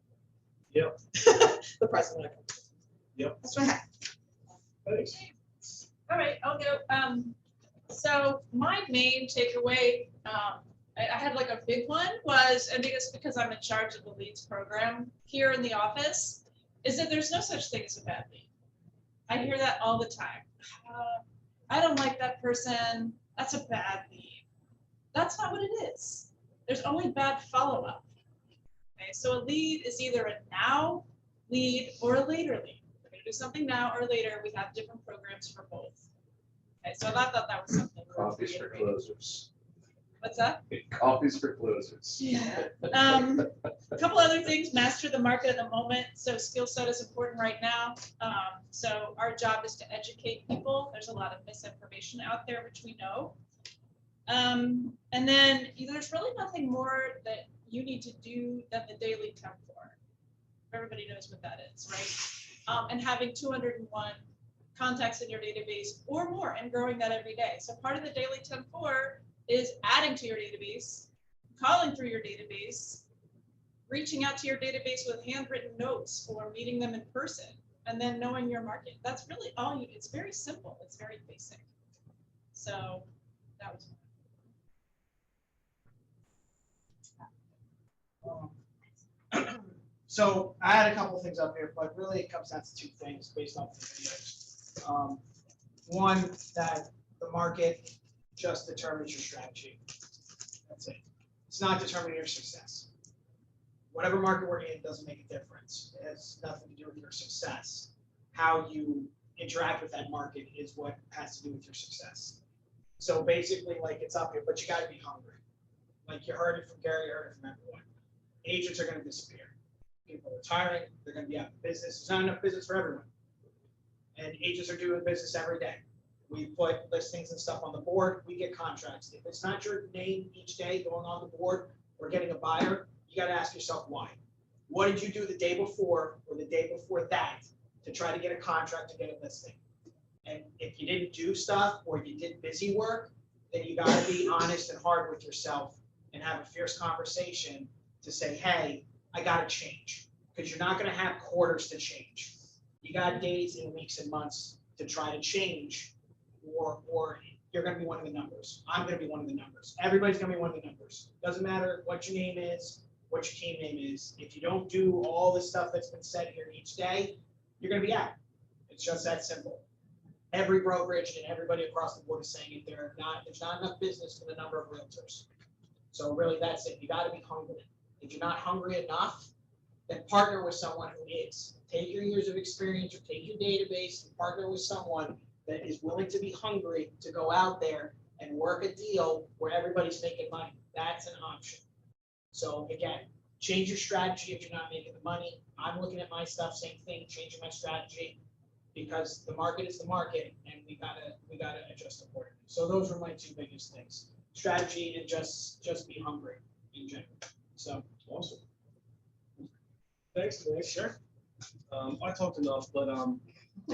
Yep. The president. Yep. That's what I had. Thanks. All right, I'll go. So my main takeaway, I had like a big one was, and because I'm in charge of the leads program here in the office, is that there's no such thing as a bad lead. I hear that all the time. I don't like that person. That's a bad lead. That's not what it is. There's only bad follow-up. Okay, so a lead is either a now lead or a later lead. We're gonna do something now or later. We have different programs for both. Okay, so I thought that was something. Coffees for closers. What's that? Coffees for closers. Yeah. A couple other things, master the market at the moment. So skill set is important right now. So our job is to educate people. There's a lot of misinformation out there, which we know. And then there's really nothing more that you need to do than the daily 10-4. Everybody knows what that is, right? And having 201 contacts in your database or more and growing that every day. So part of the daily 10-4 is adding to your database, calling through your database, reaching out to your database with handwritten notes or meeting them in person, and then knowing your market. That's really all you, it's very simple. It's very basic. So that was So I had a couple of things up here, but really it comes down to two things based off the videos. One, that the market just determines your strategy. That's it. It's not determining your success. Whatever market we're in doesn't make a difference. It has nothing to do with your success. How you interact with that market is what has to do with your success. So basically, like it's up here, but you got to be hungry. Like you heard it from Gary, you heard it from everyone. Agents are going to disappear. People are retiring. They're going to be out of business. There's not enough business for everyone. And agents are doing business every day. We put listings and stuff on the board. We get contracts. If it's not your name each day going on the board or getting a buyer, you got to ask yourself why. What did you do the day before or the day before that to try to get a contract to get a listing? And if you didn't do stuff or you did busy work, then you got to be honest and hard with yourself and have a fierce conversation to say, hey, I got to change, because you're not going to have quarters to change. You got days and weeks and months to try to change, or you're going to be one of the numbers. I'm going to be one of the numbers. Everybody's going to be one of the numbers. Doesn't matter what your name is, what your team name is. If you don't do all the stuff that's been said here each day, you're going to be out. It's just that simple. Every brokerage and everybody across the board is saying it. There's not enough business for the number of realtors. So really, that's it. You got to be hungry. If you're not hungry enough, then partner with someone who is. Take your years of experience or take your database and partner with someone that is willing to be hungry to go out there and work a deal where everybody's making money. That's an option. So again, change your strategy if you're not making the money. I'm looking at my stuff, same thing, changing my strategy. because the market is the market and we gotta adjust accordingly. So those were my two biggest things, strategy and just be hungry in general. So. Awesome. Thanks, Nick. Sure. I talked enough, but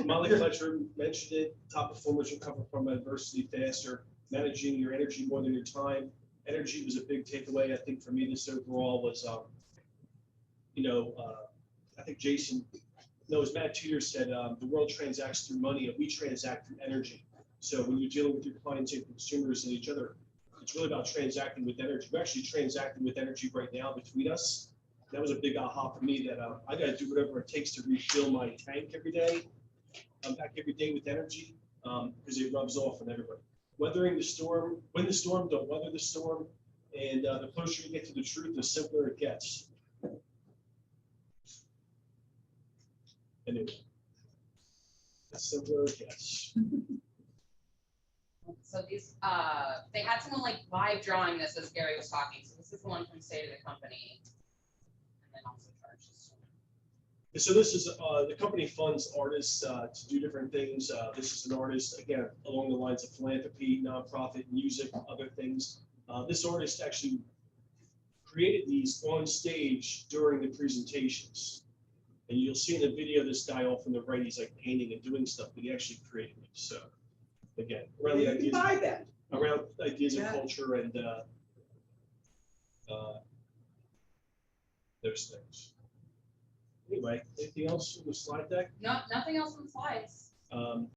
Molly Fletcher mentioned it, top performers recover from adversity faster, managing your energy more than your time. Energy was a big takeaway, I think, for me this overall was, I think Jason, no, as Matt Tudor said, the world transacts through money and we transact through energy. So when you're dealing with your clients and consumers and each other, it's really about transacting with energy. We're actually transacting with energy right now between us. That was a big aha for me that I got to do whatever it takes to refill my tank every day. I'm back every day with energy because it rubs off on everybody. Weathering the storm, win the storm, don't weather the storm. And the closer you get to the truth, the simpler it gets. Anyway, the simpler it gets. So these, they had someone like live drawing this as Gary was talking. So this is the one from State of the Company. And then also charges. So this is, the company funds artists to do different things. This is an artist, again, along the lines of philanthropy, nonprofit, music, other things. This artist actually created these on stage during the presentations. And you'll see in the video, this guy off on the right, he's like painting and doing stuff, but he actually created it. So again, around the ideas, around ideas of culture and those things. Anyway, anything else on the slide deck? No, nothing else on the slides.